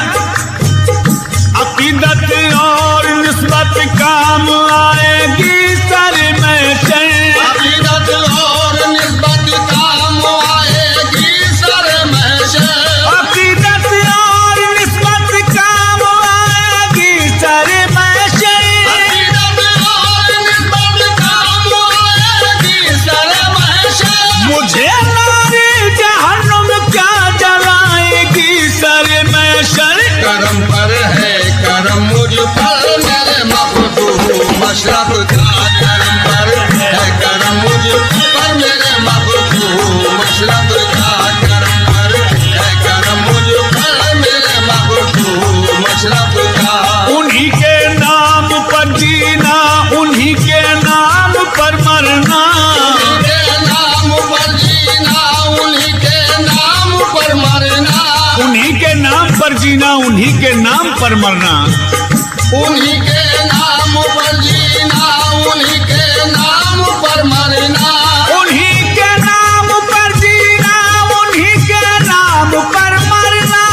अकीदत और निस्बत काम आएगी सर में चैन, अकीदत और निस्बत काम आएगी सर महशर। अकीदत और निस्बत काम आएगी सर में चैन। अकीदत और निस्बत काम आएगी सर महशर। मुझे नारी जहन्नुम क्या जलाएगी सर में शर। करम पर है करम मुझ पर मेरे मखदूम अशरफ का, करम पर है करम मुझ पर मेरे मखदूम अशरफ का, करम पर है करम मुझ पर मेरे मखदूम अशरफ का। उन्हीं के नाम पर जीना, उन्हीं के नाम पर मरना, उन्हीं के नाम पर जीना, उन्हीं के नाम पर मरना, उन्हीं के नाम पर जीना, उन्हीं के नाम पर मरना। उन्हीं के नाम पर जीना, उन्हीं के नाम पर मरना, उन्हीं के नाम पर जीना, उन्हीं के नाम पर मरना।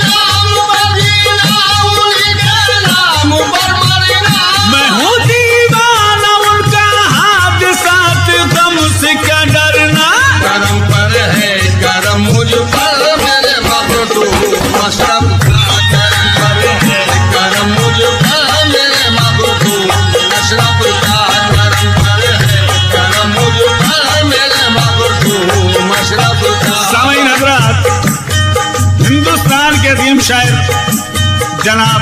नाम पर जीना, उन्हीं के नाम पर मरना। मैं हूँ दीवाना उनका, हादसात गम से क्या डरना। करम पर है करम मुझ पर मेरे मखदूम अशरफ का, करम पर है करम मुझ पर मेरे मखदूम अशरफ का, करम पर है करम मुझ पर मेरे मखदूम अशरफ का। सामईन हज़रात, हिंदुस्तान के अजीम शायर जनाब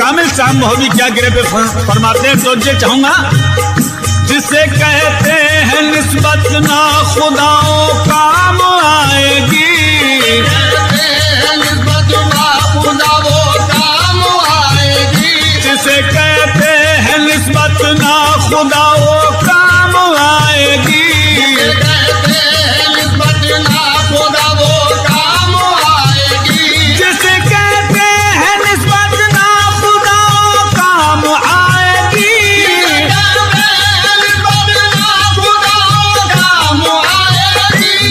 कामिल साहब मोहब्बी क्या गिरे पे फरमाते हैं, तो ये चाहूंगा जिसे कहते हैं निस्बत ना खुदाओं काम आएगी, जिसे कहते हैं निस्बत ना खुदाओं काम आएगी, जिसे कहते हैं निस्बत ना खुदाओं काम आएगी।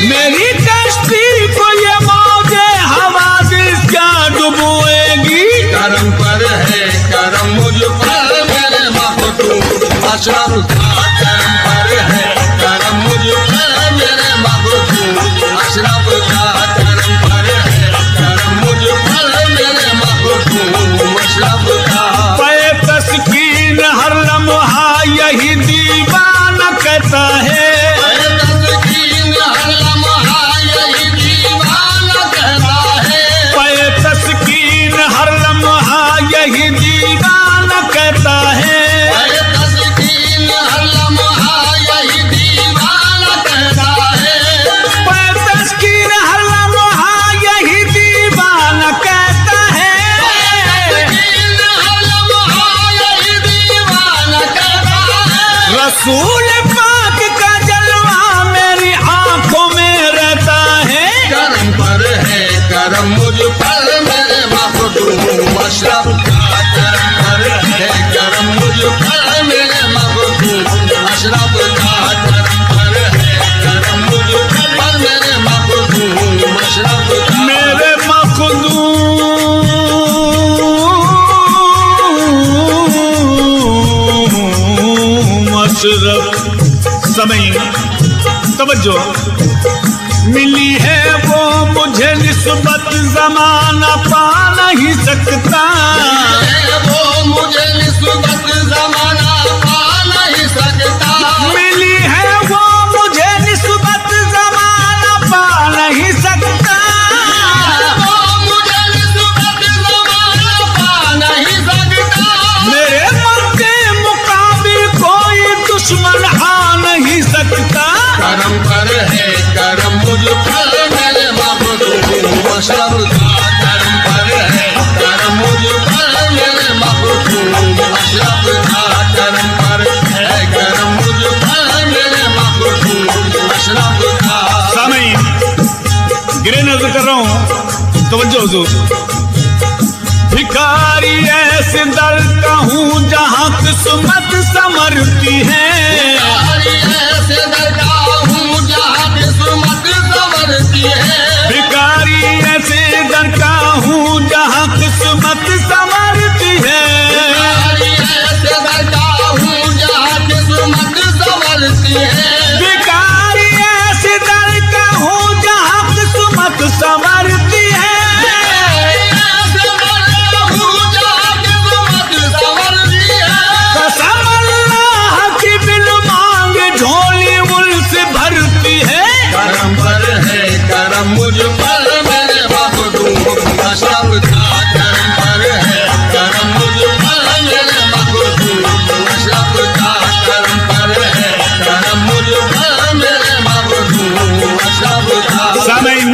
मेरी कश्ती को ये मौजे हवादिस क्या डुबोएगी, करम पर है करम मुझ पर मेरे मखदूम अशरफ का करम पर है करम मुझ पर मेरे मखदूम अशरफ का करम पर है करम मुझ पर मेरे मखदूम अशरफ का। पे तस्कीन हर लम्हा यही दीवाना कहता है, तस्कीन हर लम्हा यही दीवाना कहता है, पे तस्कीन हर लम्हा यही दीवाना कहता है, तस्कीन हर लम्हा यही दीवाना कहता है, पे तस्कीन हर लम्हा यही दीवाना कहता है। तस्कीन हर लम्हा यही दीवाना कहता है। रसूल पाक का जलवा मेरी आंखों में रहता है, करम पर है करम मुझ पर मेरे मखदूम अशरफ का करम पर है करम मुझ पर मेरे मखदूम अशरफ का करम पर है करम मुझ पर मेरे मखदूम अशरफ का। मेरे मखदूम अशरफ। समय तवज्जो, मिली है वो मुझे निस्बत ज़माना पा नहीं सकता, वो मुझे निस्बत ज़माना पा नहीं सकता, मिली है वो मुझे निस्बत ज़माना पा नहीं सकता, वो मुझे निस्बत ज़माना पा नहीं सकता। मेरे मन के मुकाबिल कोई दुश्मन आ नहीं सकता। करम पर है करम मुझ पर मेरे मखदूम अशरफ का करम पर है करम मुझ पर मेरे मखदूम अशरफ का करम पर है करम मुझ पर मेरे मखदूम अशरफ का। समय गिरे नजर कर रहा हूं, तवज्जो हुजूर। भिखारी ऐसे दर का हूं जहां किस्मत संवरती है, ऐसे दरगाह हूँ जहाँ किस्मत संवरती है, भिखारी ऐसे दर का हूं जहां किस्मत संवरती है, ऐसे दरगाह हूँ जहाँ किस्मत संवरती है, भिखारी ऐसे दर का हूं जहां किस्मत संवरती है। ऐसे दरगाह हूँ जहाँ किस्मत संवरती है। कसम अल्लाह की बिन मांग झोली उनसे भरती है, करम पर है करम मुझ पर मेरे मखदूम अशरफ का करम पर है करम मुझ पर मेरे मखदूम अशरफ का करम पर है करम मुझ पर मेरे मखदूम अशरफ का। सामईन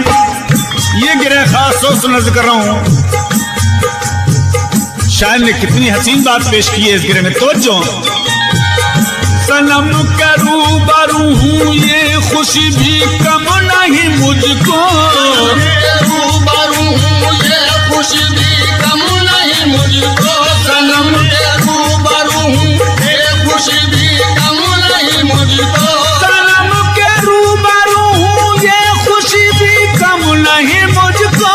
ये गिरे खास सोच नजर कर रहा हूं, शायर ने कितनी हसीन बात पेश की है इस गिरे में। तवज्जो, सनम का रूबरू हूँ ये खुशी भी कम नहीं मुझको, रूबरू हूँ ये खुशी भी कम नहीं मुझको, सनम के रूबरू हूँ ये खुशी भी कम नहीं मुझको, सनम के रूबरू हूँ ये खुशी भी कम नहीं मुझको,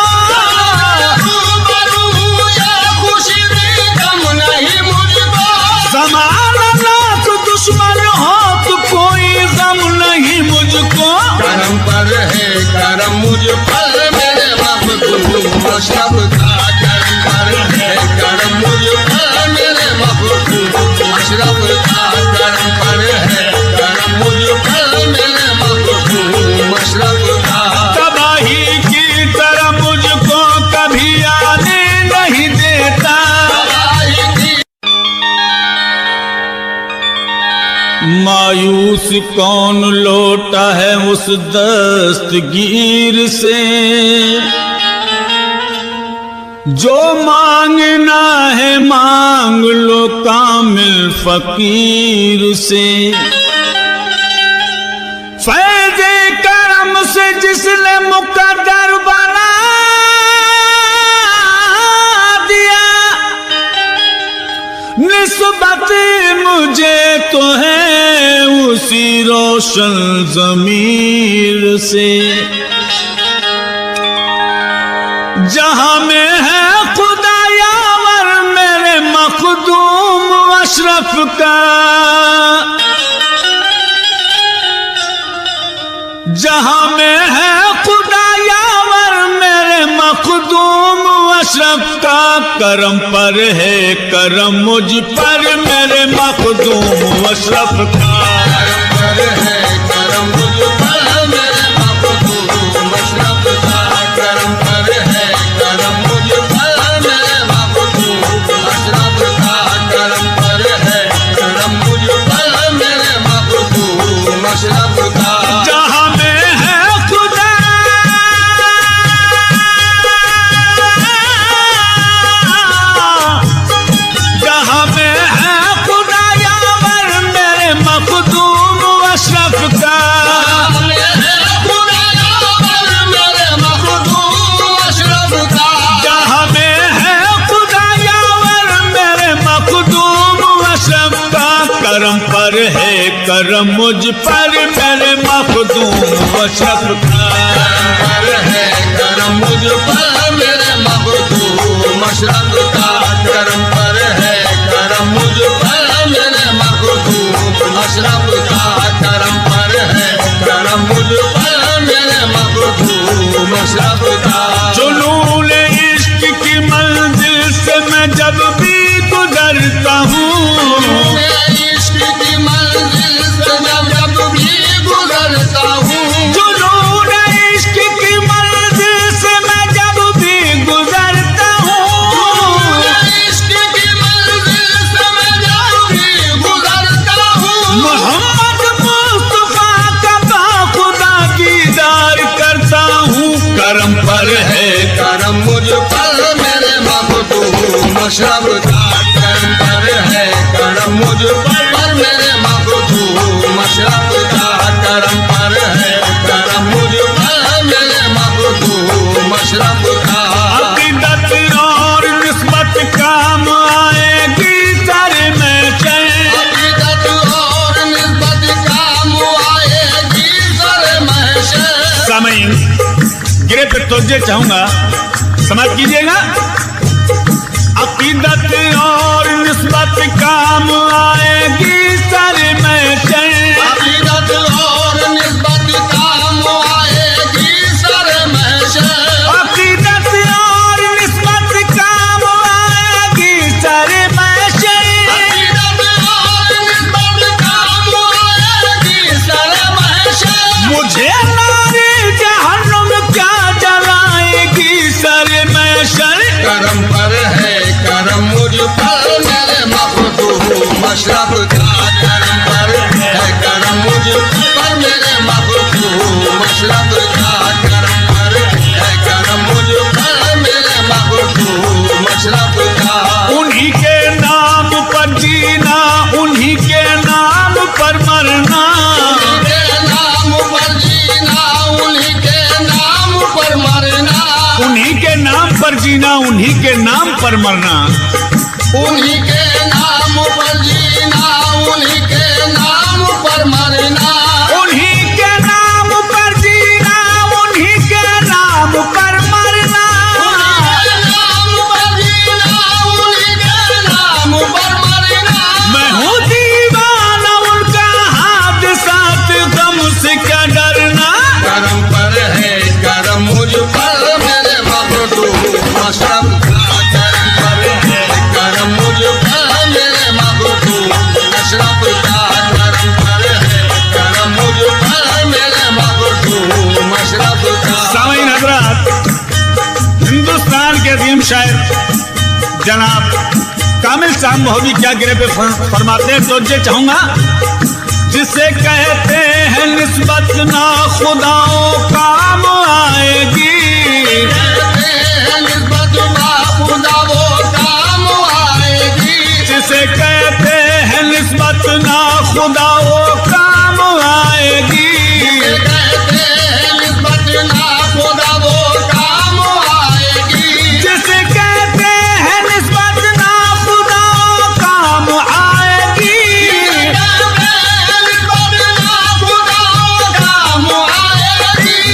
रूबरू हूँ ये खुशी भी कम नहीं मुझको। ज़माना नाक दुश्मन हो तो कोई गम नहीं मुझको, करम पर है करम मुझ पर मेरे मखदूम अशरफ का करम पर है करम मुझ पर मेरे मखदूम अशरफ का करम पर है करम मुझ पर मेरे मखदूम अशरफ का। तबाही की तरह मुझको कभी आने नहीं देता, मायूस कौन लौटा है उस दस्तगीर से, जो मांगना है मांग लो कामिल फकीर से। फैज़े करम से जिसने मुकद्दर बना दिया, निस्बत मुझे तो है उसी रोशन ज़मीर से। जहां में है खुदा यावर मेरे मखदूम अशरफ का, जहां में है खुदा यावर मेरे मखदूम अशरफ का, करम पर है करम मुझ पर मेरे मखदूम अशरफ का। करम पर है करम मुझ पर मेरे मखदूम अशरफ का, करम पर है करम मुझ पर मेरे मखदूम अशरफ का, करम पर है करम मुझ पर मेरे मखदूम अशरफ का। जहां में है खुदा जहां में है खुदा यावर मेरे मखदूम अशरफ का, जहां में है खुदा यावर मेरे मखदूम अशरफ का, करम पर है करम मुझ पर मेरे मखदूम अशरफ का। करम पर है करम मुझ पर मेरे मखदूम अशरफ का, करम पर है करम मुझ पर मेरे मखदूम अशरफ का, करम पर है करम मुझ पर मेरे मखदूम अशरफ का। जुनून इश्क की मंजिल से मैं जब भी गुजरता हूँ, इश्क की मंजिल से जब भी गुजरता हूँ, जुनून इश्क की मंजिल से मैं जब भी गुजरता हूँ, इश्क की मंजिल से मैं जब भी गुजरता हूँ, मोहम्मद मुस्तफा का बाखुदा दीदार करता हूँ। करम पर है करम मुझ पर मेरे मखदूम अशरफ का, करम पर है करम मुझ पर मेरे मखदूम अशरफ का, करम पर है करम मुझ पर मेरे मखदूम अशरफ का। अकीदत और निस्बत काम आएगी सर में चल, अकीदत और निस्बत काम आएगी सर महशर। सामईन गिरे पे तोज्जे चाहूंगा, समझ कीजिएगा। अकीदत और निस्बत काम आएगी सर में चल, अकीदत और निस्बत काम आएगी सर महशर। अकीदत और निस्बत काम आएगी सर में चल। अकीदत और निस्बत काम आएगी सर महशर। मुझे नारे जहन्नुम क्या जलाएगी सर में चल। करम पर है करम मुझ पर मेरे मखदूम अशरफ का, करम पर है करम मुझ पर मेरे मखदूम अशरफ का, करम पर है करम मुझ पर मेरे मखदूम अशरफ का। उन्हीं के नाम पर जीना, उन्हीं के नाम पर मरना, उन्हीं के नाम पर जीना, उन्हीं के नाम पर मरना, उन्हीं के नाम पर जीना, उन्हीं के नाम पर मरना। उन्हीं के नाम पर जीना, उन्हीं के नाम पर मरना, उन्हीं के नाम पर जीना, उन्हीं के नाम पर मरना। उन्हीं के नाम पर जीना, उन्हीं के नाम पर मरना। मैं हूँ दीवाना उनका, हादसात गम से क्या डरना। करम पर है करम मुझ पर मेरे मखदूम अशरफ का, करम पर है करम मुझ पर मेरे मखदूम अशरफ का, करम पर है करम मुझ पर मेरे मखदूम अशरफ का। सामीन हजरात, हिंदुस्तान के अजीम शायर जनाब कामिल साहब महोदय क्या गिरे पे फरमाते हैं, तो ये चाहूंगा जिसे कहते हैं निस्बत ना खुदाओं काम आएगी, जिसे कहते हैं निस्बत ना खुदाओं काम आएगी, जिसे कहते हैं निस्बत ना खुदाओं काम आएगी।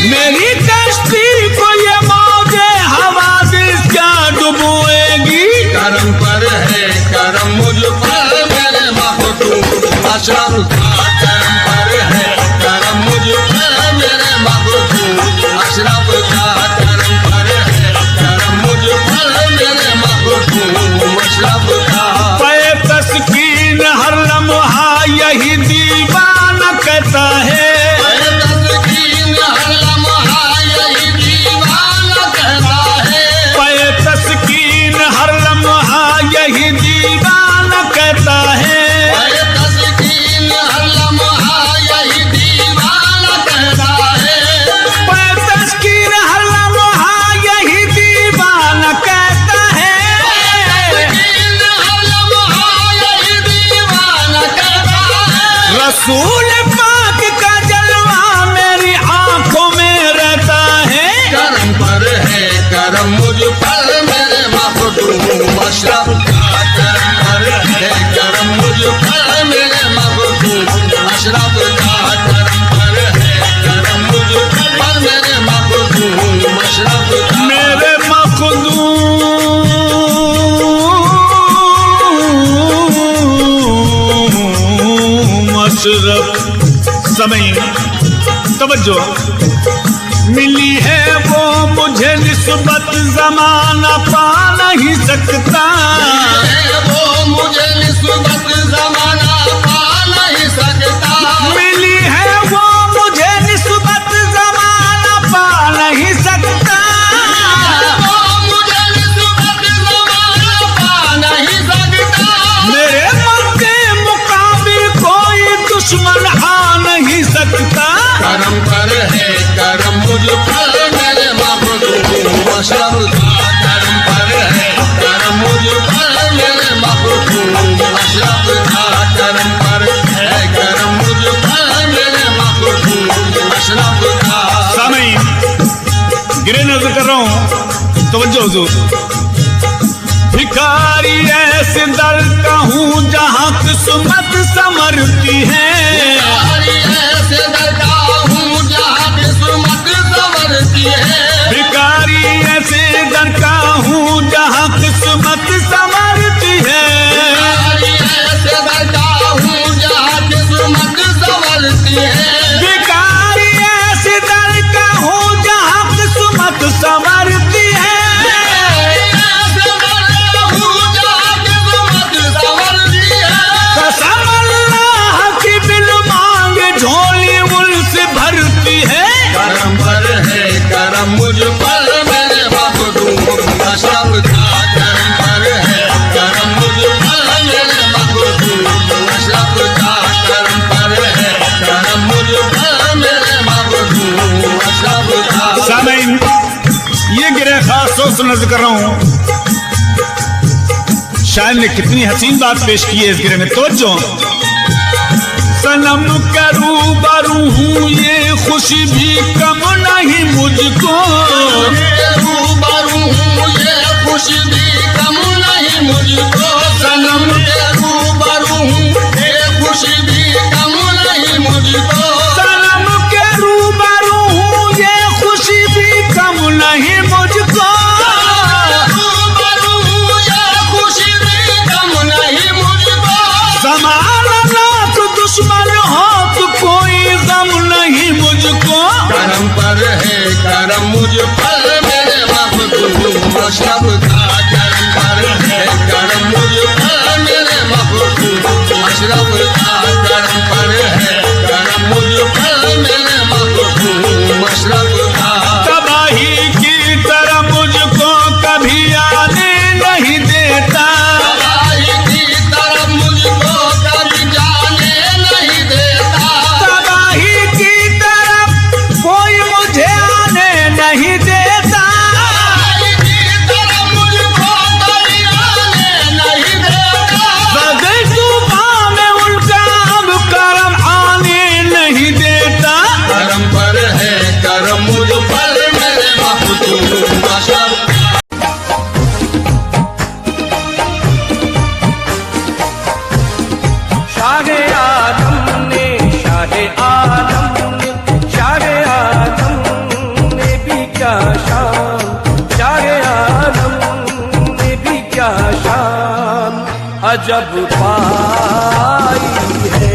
मेरी कश्ती को ये मौजे हवादिस क्या डुबोएगी। करम पर है करम मुझ पर मेरे मखदूम अशरफ का करम पर है करम मुझ पर मेरे मखदूम अशरफ का करम पर है करम मुझ पर मेरे मखदूम अशरफ का। पे तस्कीन हर लम्हा यही दीवाना कहता है, पे तस्कीन हर लम्हा यही दीवाना कहता है, पे तस्कीन हर लम्हा यही दीवाना कहता है। रसूल पाक का जलवा मेरी आंखों में रहता है। करम पर है करम मुझ पर मेरे मखदूम अशरफ का करम पर है करम मुझ पर मेरे मखदूम अशरफ का करम पर है करम मुझ पर मेरे मखदूम अशरफ का। मेरे मखदूम अशरफ समय तवज्जो मिली है वो मुझे निस्बत ज़माना पा नहीं सकता, वो मुझे निस्बत ज़माना पा नहीं सकता, मिली है वो मुझे निस्बत ज़माना पा नहीं सकता। वो मुझे निस्बत ज़माना पा नहीं सकता। मेरे मन के मुकाबिल कोई दुश्मन आ नहीं सकता। करम पर है करम मुझ पर मेरे मखदूम अशरफ का करम पर है करम मुझ पर मेरे मखदूम अशरफ का करम पर है करम मुझ पर मेरे मखदूम अशरफ का। सामईन गिरे नजर कर रहा हूं, तवज्जो हुजूर। भिखारी ऐसे दर का हूं जहां किस्मत संवरती है, ऐसे दरदा हूँ जहाँ किस्मत संवरती है, भिखारी ऐसे दर का हूं जहां किस्मत संवरती है, ऐसे दरदा हूँ जहाँ किस्मत संवरती है, भिखारी ऐसे दर का हूं जहां किस्मत संवरती है। कसम अल्लाह की बिल मांग झोली उनसे भरती है। करम पर है करम मुझ पर मेरे मखदूम अशरफ का करम पर है करम मुझ पर मेरे मखदूम अशरफ का करम पर है करम मुझ पर मेरे मखदूम अशरफ का। सामईन ये गिरे खास सोच से नजर कर रहा हूं, शायर ने कितनी हसीन बात पेश की है इस गिरे में। तवज्जो सनम के रूबरू हूँ ये खुशी भी कम नहीं मुझको, रूबरू हूँ ये खुशी भी कम नहीं मुझको, सनम के रूबरू हूँ ये खुशी भी कम नहीं मुझको, सनम के रूबरू हूँ ये खुशी भी कम नहीं मुझको, रूबरू हूँ ये खुशी भी कम नहीं मुझको, समाना लाख दुश्मन हो तो कोई गम नहीं मुझको। करम पर है करम मुझ पर मेरे मखदूम अशरफ का करम पर है करम मुझ पर मेरे मखदूम अशरफ का करम पर है करम मुझ पर मेरे मखदूम अशरफ का। तबाही की तरह मुझको कभी आने नहीं देता, तबाही की तरफ मुझको कभी जाने नहीं देता, अजब पाई है।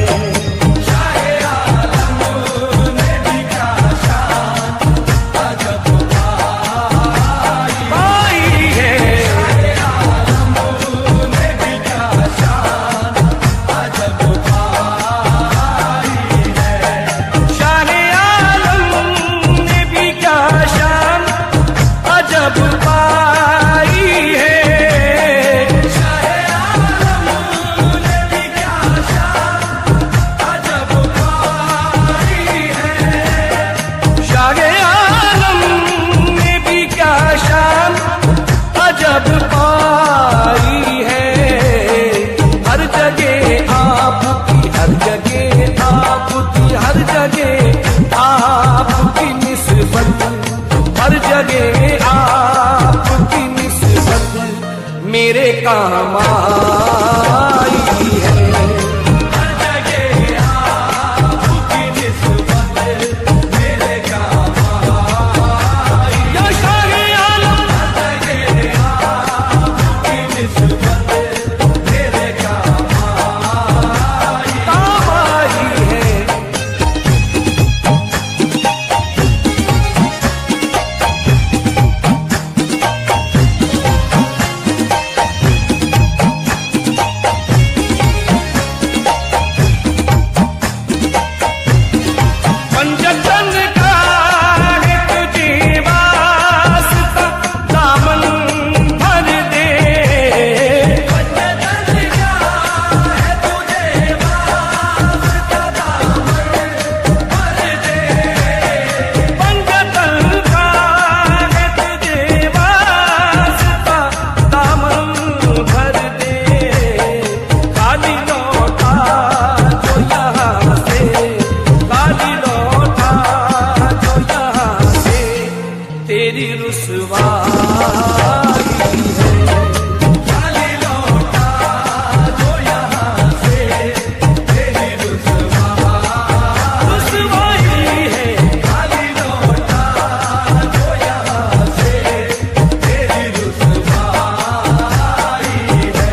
मेरे काम आई है। हर जगह आपकी निस्बत मेरे काम आई। या शाहे आलम हर जगह आपकी निस्बत मेरे काम आई है। तेरी रुसवाई है। खाली लौटा जो यहाँ से तेरी रुसवाई है। खाली लौटा जो यहाँ से तेरी रुसवाई है।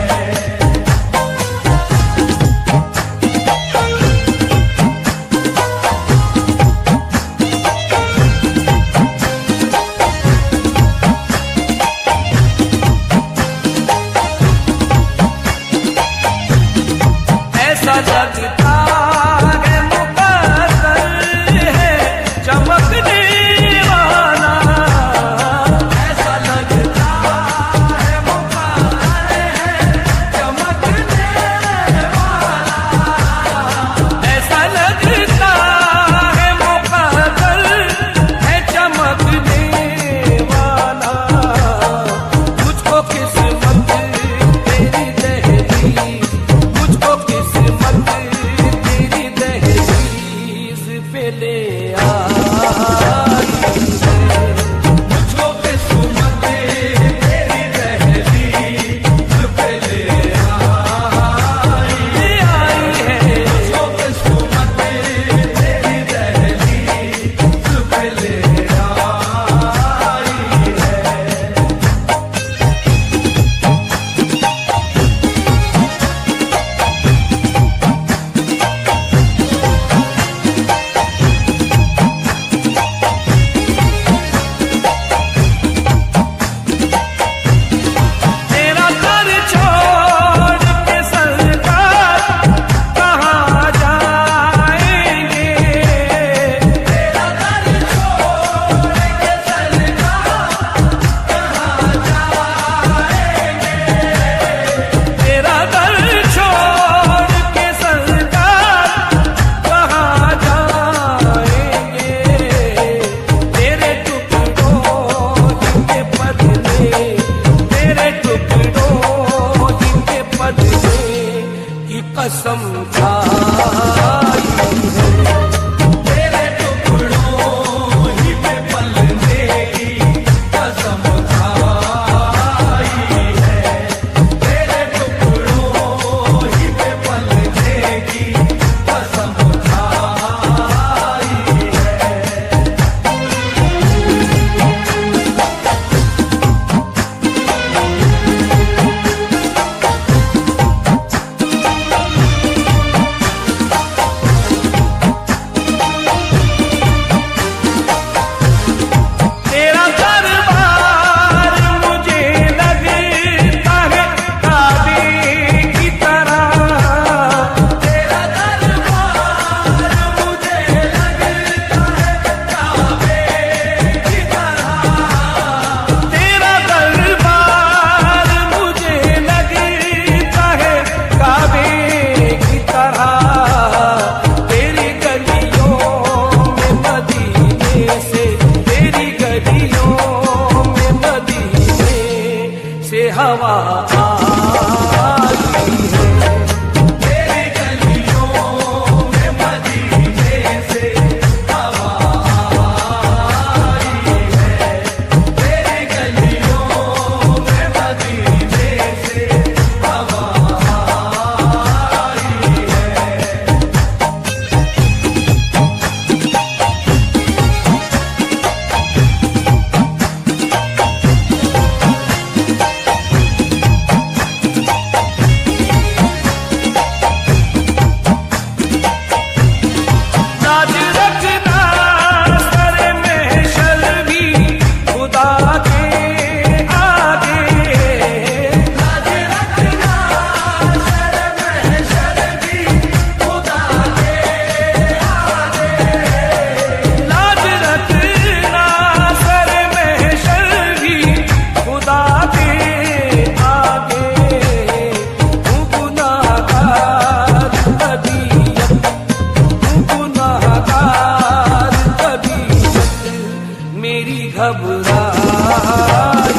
घबराई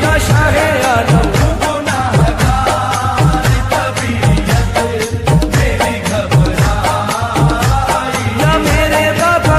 या शाहे आलम या मेरे बाबा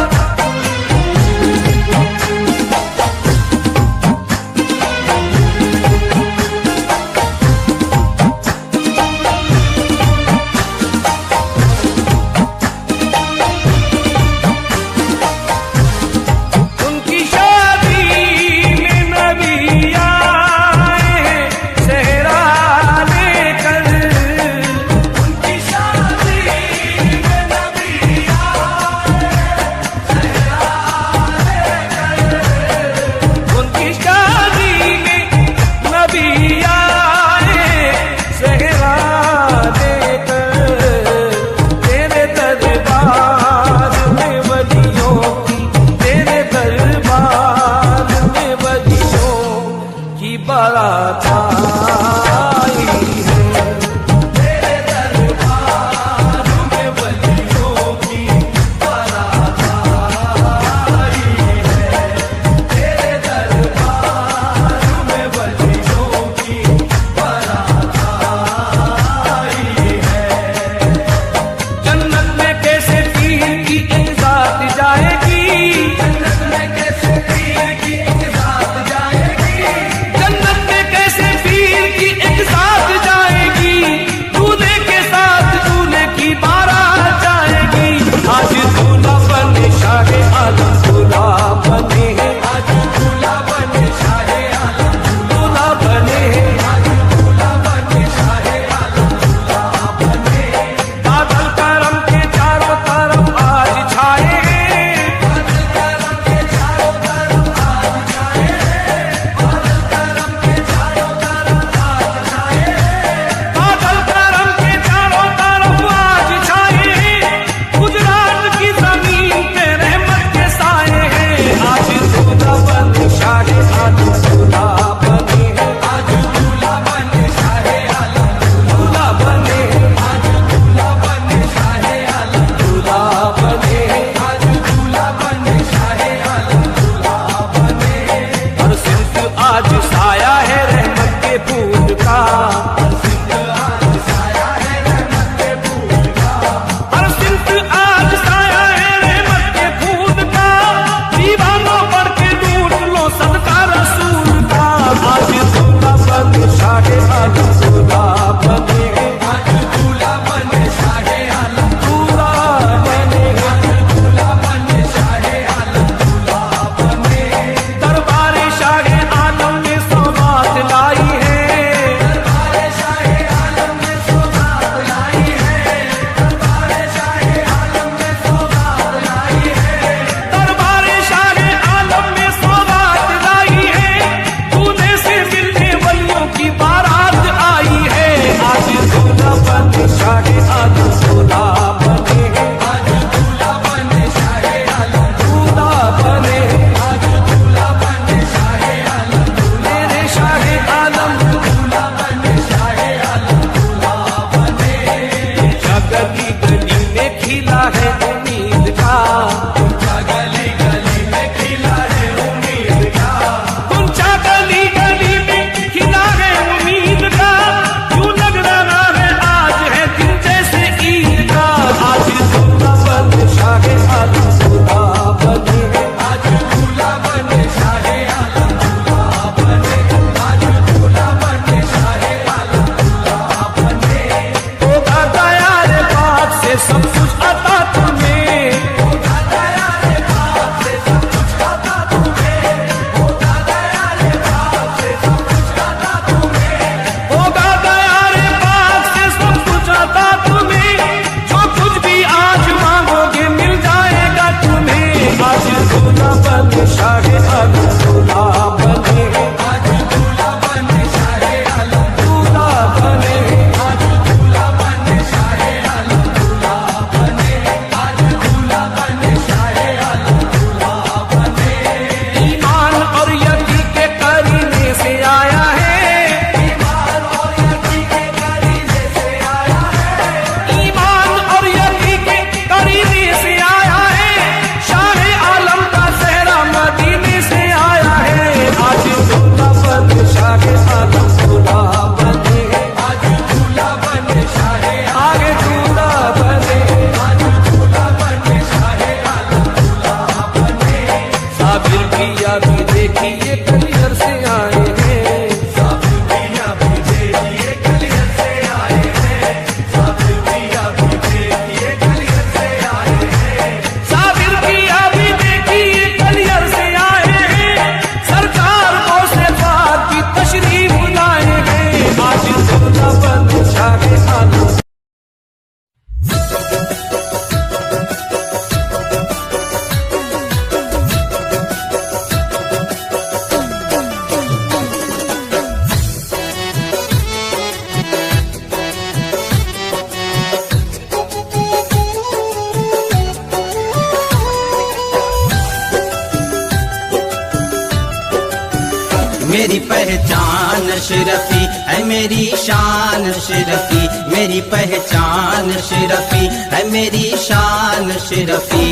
मेरी पहचान अशरफी है मेरी शान अशरफी, मेरी पहचान अशरफी है मेरी शान अशरफी।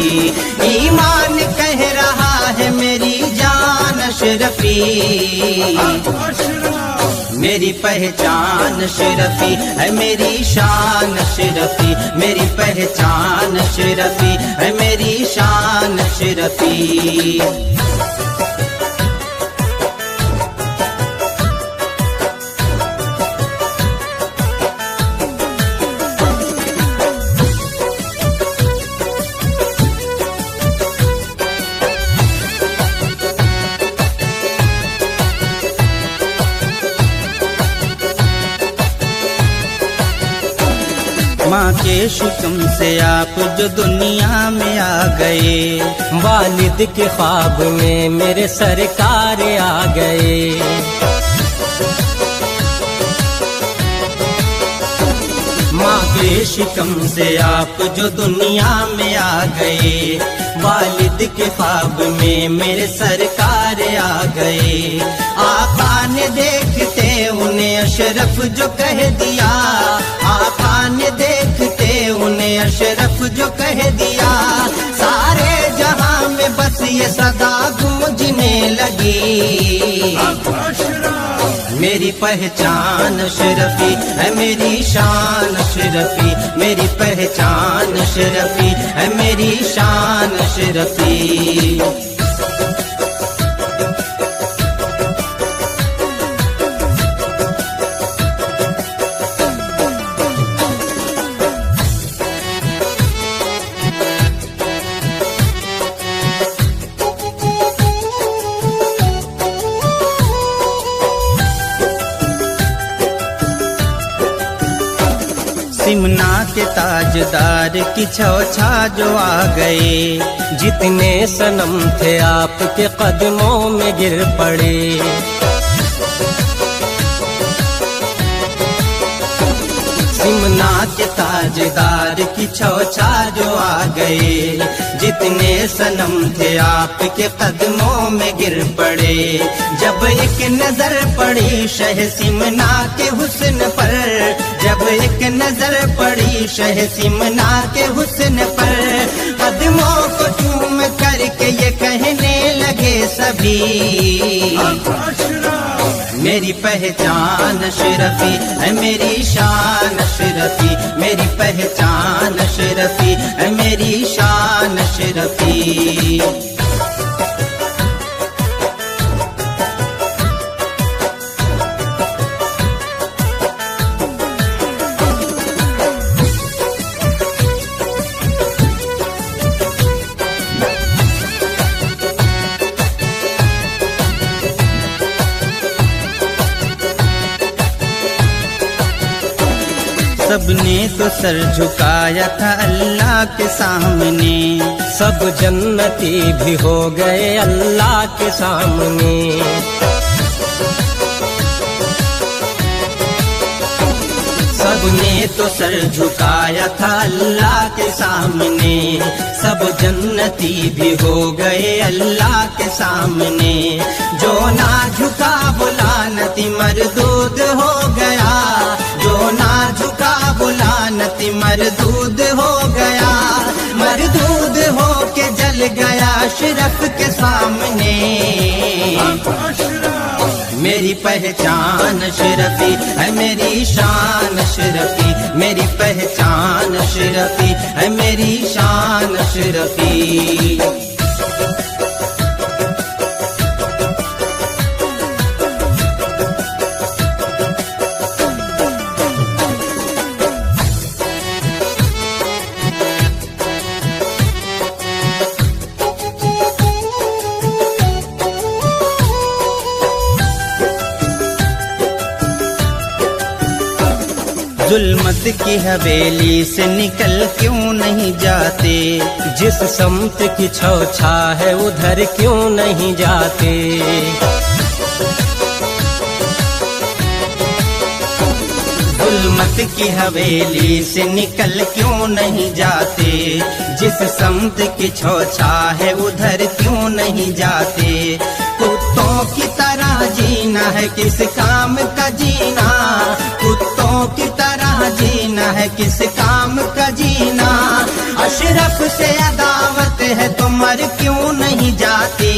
ईमान कह रहा है मेरी जान अशरफी, मेरी पहचान अशरफी है मेरी शान अशरफी, मेरी पहचान अशरफी है मेरी शान अशरफी। माँ के शिकम से आप जो दुनिया में आ गए, वालिद के ख्वाब में मेरे सरकार आ गए। माँ के शिकम से आप जो दुनिया में आ गए, वालिद के ख्वाब में मेरे सरकार आ गए। आका ने देखते उन्हें अशरफ जो कह दिया, आका ने देखते उन्हें अशरफ जो कह दिया, सारे जहां में बस ये सदा गूंजने लगी। मेरी पहचान अशरफी है मेरी शान अशरफी, मेरी पहचान अशरफी है मेरी शान अशरफी। सिमना के ताजदार की छौछा जो आ गए, जितने सनम थे आपके कदमों में गिर पड़े। सिमना के ताजदार की छौछा जो आ गए, जितने सनम थे आपके कदमों में गिर पड़े। जब एक नजर पड़ी शह सिमना के हुस्न पर, जब एक नजर पड़ी शह सिमना के हुस्न पर, कदमों को चूम करके ये कहने लगे सभी, मेरी पहचान अशरफी है मेरी शान अशरफी, मेरी पहचान अशरफी है मेरी शान अशरफी। सबने तो सर झुकाया था अल्लाह के सामने, सब जन्नती भी हो गए अल्लाह के सामने। सबने तो सर झुकाया था अल्लाह के सामने, सब जन्नती भी हो गए अल्लाह के सामने। जो ना झुका वो लानती मरदूद हो गया, जो ना झुका वो लानती मरदूद हो गया, मरदूद हो के जल गया अशरफ के सामने। मेरी पहचान अशरफी है मेरी शान अशरफी, मेरी पहचान अशरफी है मेरी शान अशरफी। जुल्मत की हवेली से निकल क्यों नहीं जाते, जिस समत की छौछा है उधर क्यों नहीं जाते। जुल्मत की हवेली से निकल क्यों नहीं जाते, जिस समत की छौछा है उधर क्यों नहीं जाते। कुत्तों कुत्तों की तरह जीना है किस काम का जीना, कुत्तों की तरह जीना है किस काम का जीना। अशरफ से अदावत है तो मर क्यों नहीं जाती,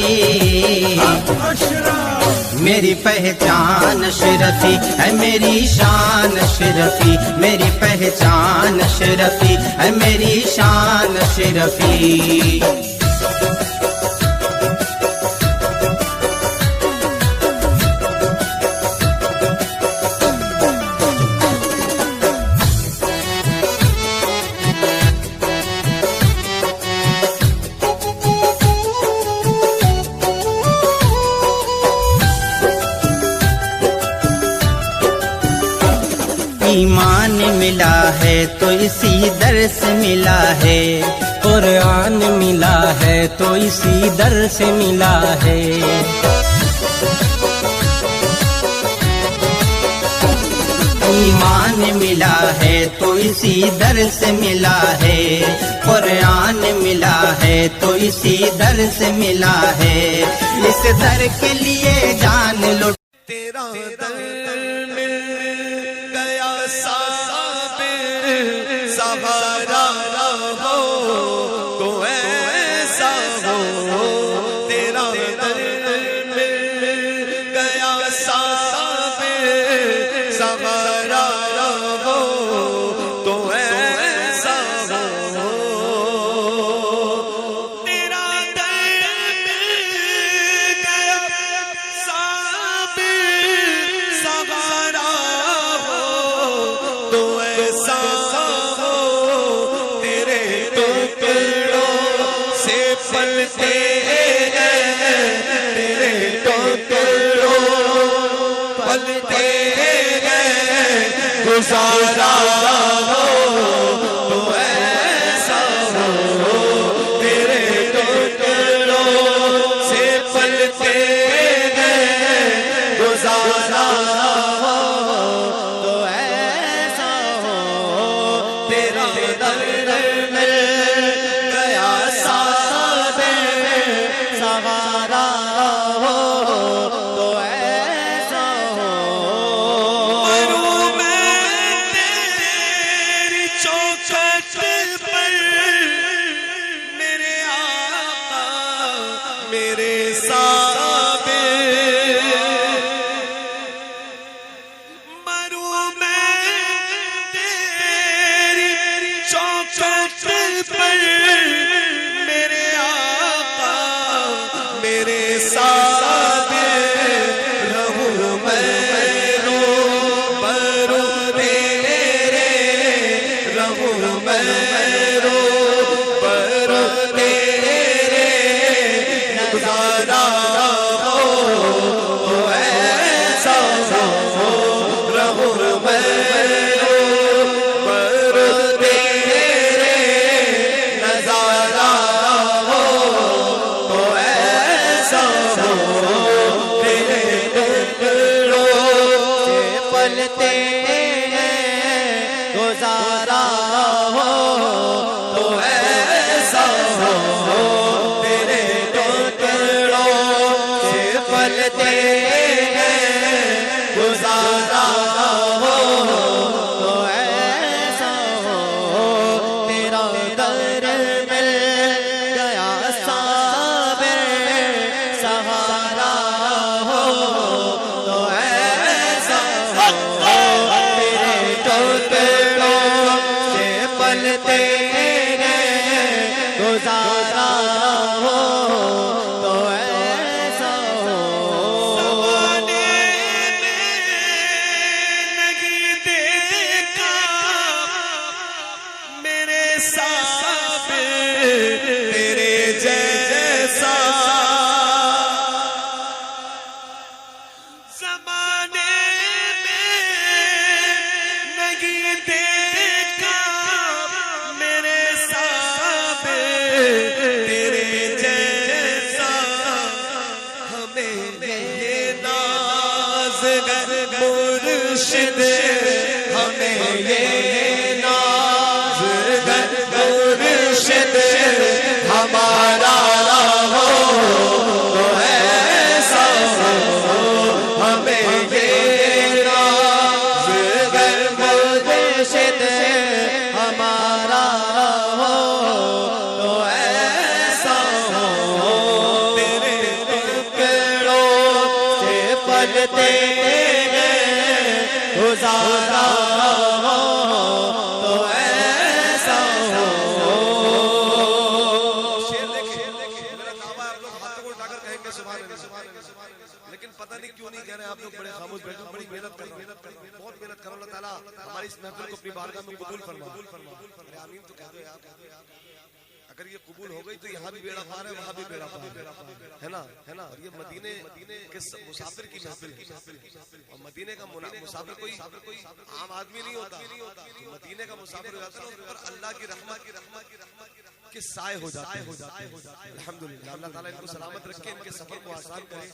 मेरी पहचान अशरफी है मेरी शान अशरफी, मेरी पहचान अशरफी है मेरी शान अशरफी। ईमान मिला है तो इसी दर से मिला है, कुरान मिला है तो इसी दर से मिला है। ईमान मिला है तो इसी दर से मिला है, कुरान मिला है तो इसी दर से मिला है। इस दर के लिए जान लो तेरा दर मिल गया साबिर, सहारा हो तो ऐसा हो। तेरा दर मिल गया साबिर, सहारा हो तो ऐसा हो। तेरा दर मिल गया सहारा हो तो ऐसा हो। तेरे टुकड़ों से पलते हैं, तेरे टुकड़ों पलते हैं, गुजारा हो तो ऐसा हो। तेरे टुकड़ों से पलते हैं, गुजारा हो तो ऐसा हो। तेरा दर मिल गया साबिर, सहारा हो तो ऐसा हो। मरूं मैं तेरी चौखट पर, मेरे आका मेरे साबिर। मरूं मैं तेरी चौखट पर, मेरे आका मेरे साबिर। रहूं मैं रूबरू तेरे, रहूं मैं रूबरू तेरे, गुजारा हो तो ऐसा हो। रहूं मैं रूबरू तेरे, नजारा हो तो ऐसा हो। तेरे टुकड़ों से पलते हैं, गुजारा हो तो ऐसा हो। तेरे टुकड़ों से पलते हैं, गुजारा हो तो ऐसा हो। तेरा दर मिल गया साबिर, सहारा हो तो ऐसा हो। तेरे टुकड़ों से पलते हैं, गुजारा हो तो ऐसा हो। ज़माने में नहीं देखा मेरे साबिर तेरे जैसा। ज़माने में नहीं देखा मेरे साबिर तेरे जैसा। हमें ये नाज़ है मुर्शिद, हमें ये नाज़ है मुर्शिद, हमारा हो तो ऐसा हो। मुर्शिद हमारा हो तो ऐसा हो, तेरे टुकड़ों से पलते गुजारा हो तो ऐसा हो। शेर देखिए, मेरा दावा है आप लोग हाथों को उठाकर कहेंगे सुभान अल्लाह, लेकिन पता नहीं क्यों नहीं कह रहे आप लोग, बड़े खामोश बैठे, बड़ी मेहनत कर रहे हैं, बहुत मेहनत करो। अल्लाह ताला हमारी इस महफिल को अपनी बारगाह में कबूल फरमा। अरे आमीन तो कह दो यार, अगर ये कबूल हो गई तो यहाँ भी बेड़ा पार है, वहाँ भी बेड़ा पार है ना, है ना। और ये मदीने के मुसाफिर की महफिल, और मदीने का मुसाफिर कोई आम आदमी नहीं होता, मदीने का मुसाफिर हो जाता है उस पर अल्लाह की रहमत के साए हो जाते हैं। अल्हम्दुलिल्लाह, अल्लाह ताला इनको सलामत रखे, इनके सफर को आसान करे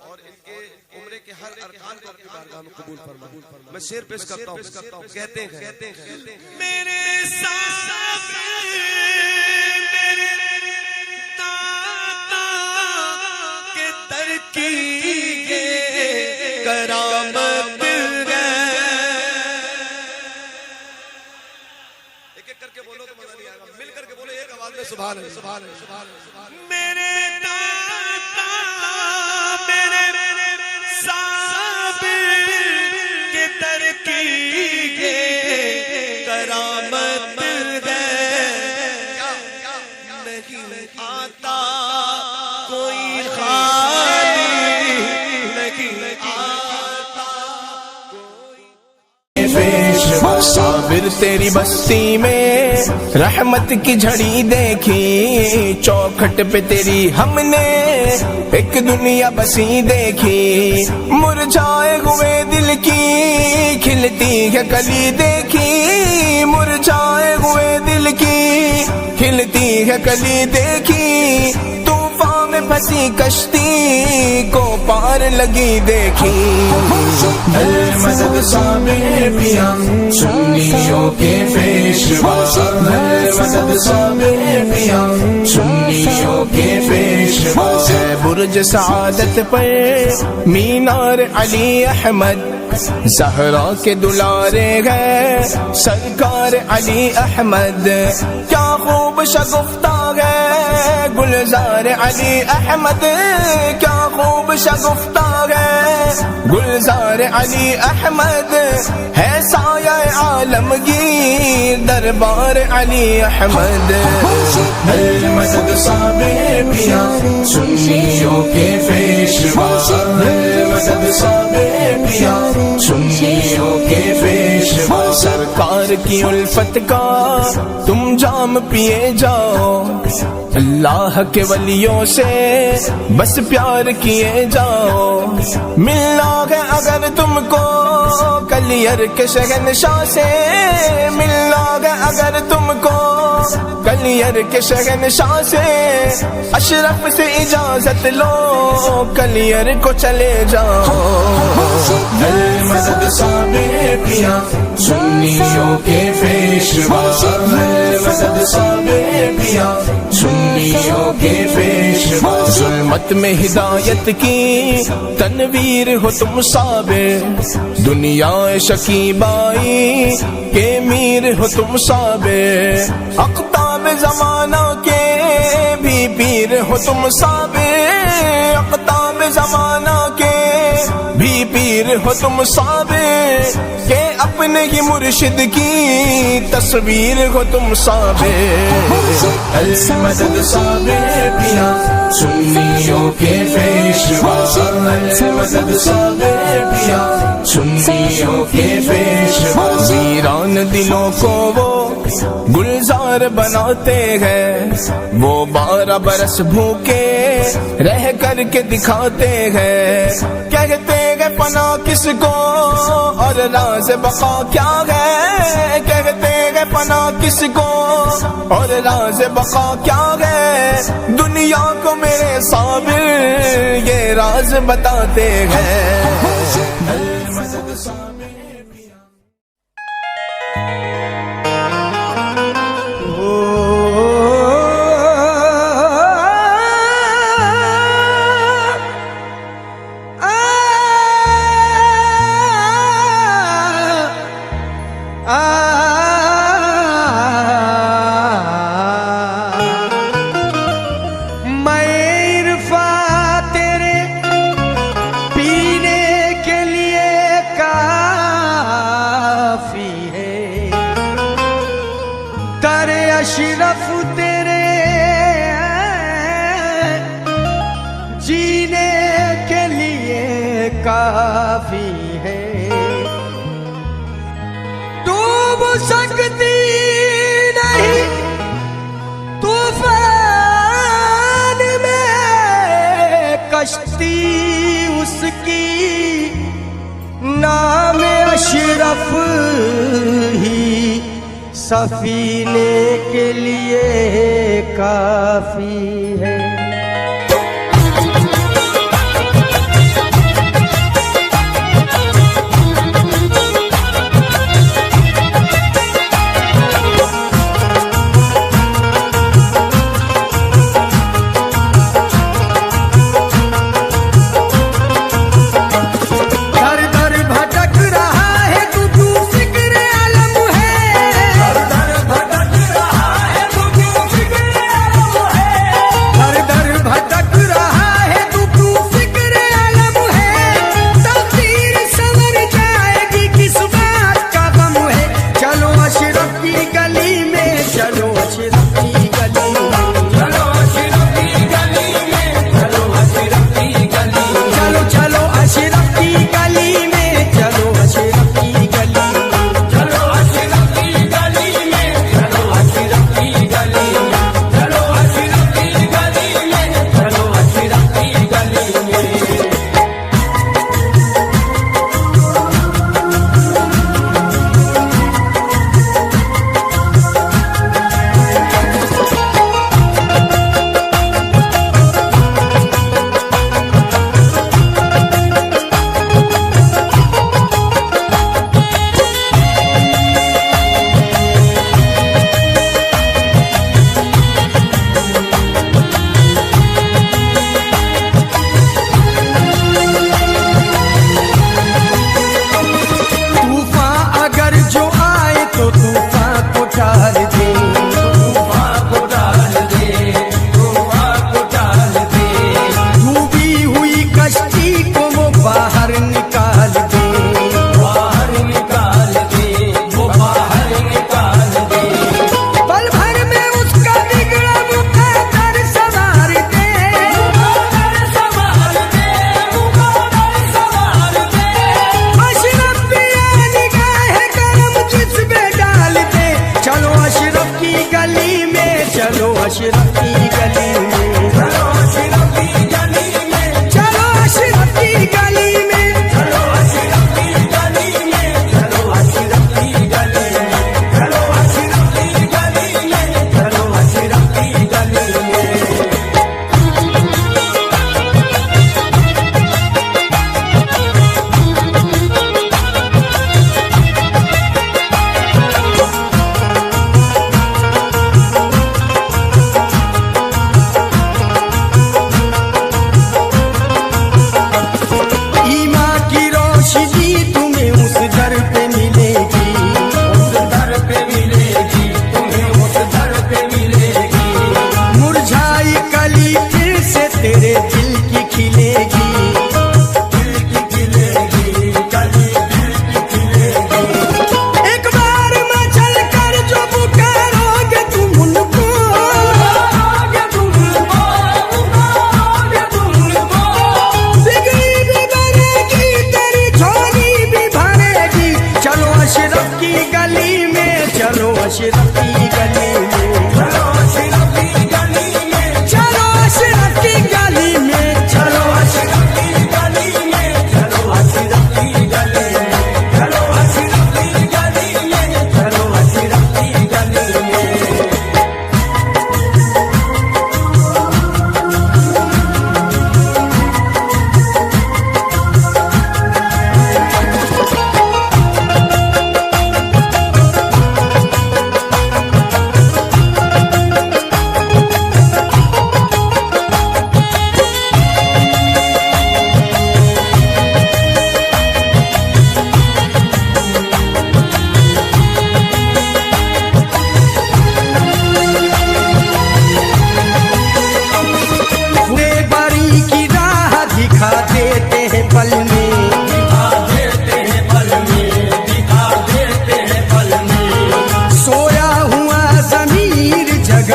और इनके उम्रे के हर अरकान को अपनी बारगाह में कबूल फरमा। मैं शेर पेश करता हूँ, कहते हैं मेरे साथ की ये करामत है। एक एक करके बोलो तो मजा नहीं आएगा, मिल करके बोलो एक आवाज में सुभान अल्लाह, सुभान अल्लाह, सुभान अल्लाह। मेरे दाता मेरे साबिर के दर की ये करामत है। नहीं आता कोई खाली नहीं आता कोई। साबिर तेरी बस्ती में रहमत की झड़ी देखी, चौखट पे तेरी हमने एक दुनिया बसी देखी। मुरझाए हुए दिल की खिलती है कली देखी, मुरझाए हुए दिल की खिलती है कली देखी। तूफान में फंसी कश्ती को पार लगी देखी। मदद साबिर पिया सुन्नियों के पेशवा, मदद साबिर पिया सुन्नियों के पेशवा। बुर्ज सआदत पर मीनार अली अहमद, ज़हरा के दुलारे गए सरकार अली अहमद। क्या खूब शगुफ्ता है गुलजार अली अहमद, क्या खूब शगुफ्ता है गुलजार अली अहमद। है साया आलमगीर दरबार अली अहमद। मदद साबिर पिया सुन्नियों के पेशवा, मदद साबिर पिया सुन्नियों के पेशवा। सरकार की उल्फत का तुम जाम पिए जाओ, अल्लाह के वलियों से बस प्यार किए जाओ। मिलना है अगर तुमको कलियर के शहनशाह से, मिलना है अगर तुमको कलियर के शहनशाह से। अशरफ से इजाजत लो कलियर को चले जाओ। मदद साबिर पिया सुन्नियों के पेशवा, मदद साबिर पिया सुन्नियों के पेशवा। जुल्मत में हिदायत की तनवीर हो तुम साबिर, दुनिया शकीबाई के मीर हो तुम साबिर। अक़ताब ज़माना के भी पीर हो तुम साबिर, अक़ताब ज़माना के भी पीर हो तुम साबिर। के अपने ही मुर्शिद की तस्वीर हो तुम साबिर। मदद साबिर पिया सुन्नियों के पेशवा, मदद साबिर पिया सुन्नियों के पेशवा। वीरान दिलों को वो गुलजार बनाते हैं, वो 12 बरस भूखे रह करके दिखाते हैं। कहते हैं पना किसको और राज बका क्या है, कहते हैं पना किसको और राज बका क्या है। दुनिया को मेरे साबिर ये राज बताते हैं। आ अशरफ तेरे जीने के लिए काफी है। डूब सकती नहीं तूफान में कश्ती उसकी, नाम अशरफ ही सफीने के लिए काफी है।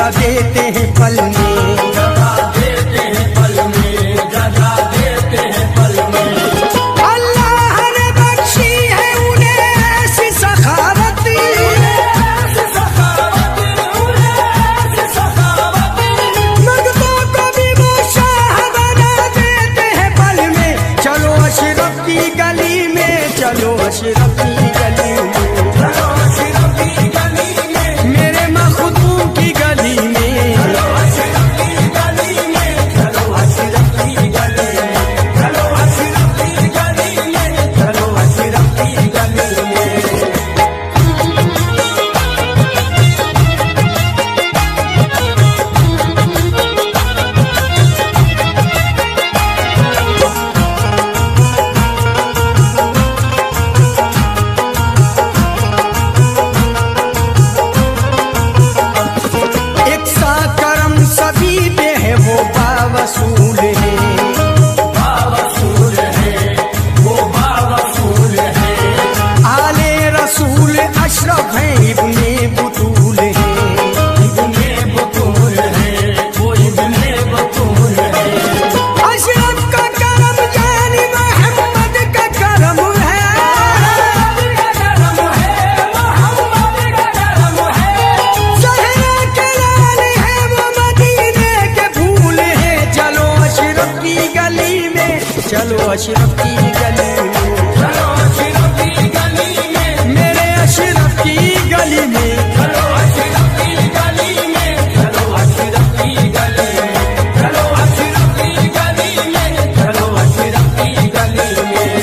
जगह देते हैं पल में, जगा देते हैं पल में, जगा देते हैं पल में। अल्लाह ने बख्शी है उन्हें ऐसी सखावत, ऐसी सखावत, ऐसी सखावत। मर्दों को भी वो शाह बना देते हैं पल में। चलो अशरफ की गली में, चलो अशरफ की गली में, चलो अशरफ की गली में, मेरे मखदूम की गली में, चलो अशरफ की गली में, चलो अशरफ की गली में, चलो अशरफ की गली में, चलो अशरफ की गली में। एक सा करम सभी पे है वो बावसूल है, बावसूल है, वो बावसूल है। आले रसूल अशरफ है, इब्ने बुतूल है, इब्ने बतूल है, वो इब्ने बतूल है। अशरफ का करम यानी मोहम्मद का करम है, करम है, मोहम्मद का करम है। ज़हरा के लाल है वो मदीने के फूल है। चलो अशरफ की गली में, चलो अशरफ की गली में, चलो अशरफ की गली में, मेरे अशरफ की गली में, चलो अशरफ की गली में, चलो अशरफ की गली में, चलो अशरफ की गली में, चलो अशरफ की गली में।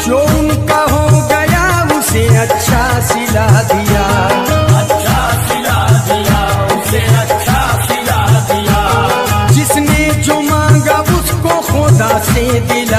जो उनका हो गया उसे अच्छा सिला दिया, अच्छा सिला दिया, उसे अच्छा सिला दिया। जिसने जो मांगा उसको खुदा से दिला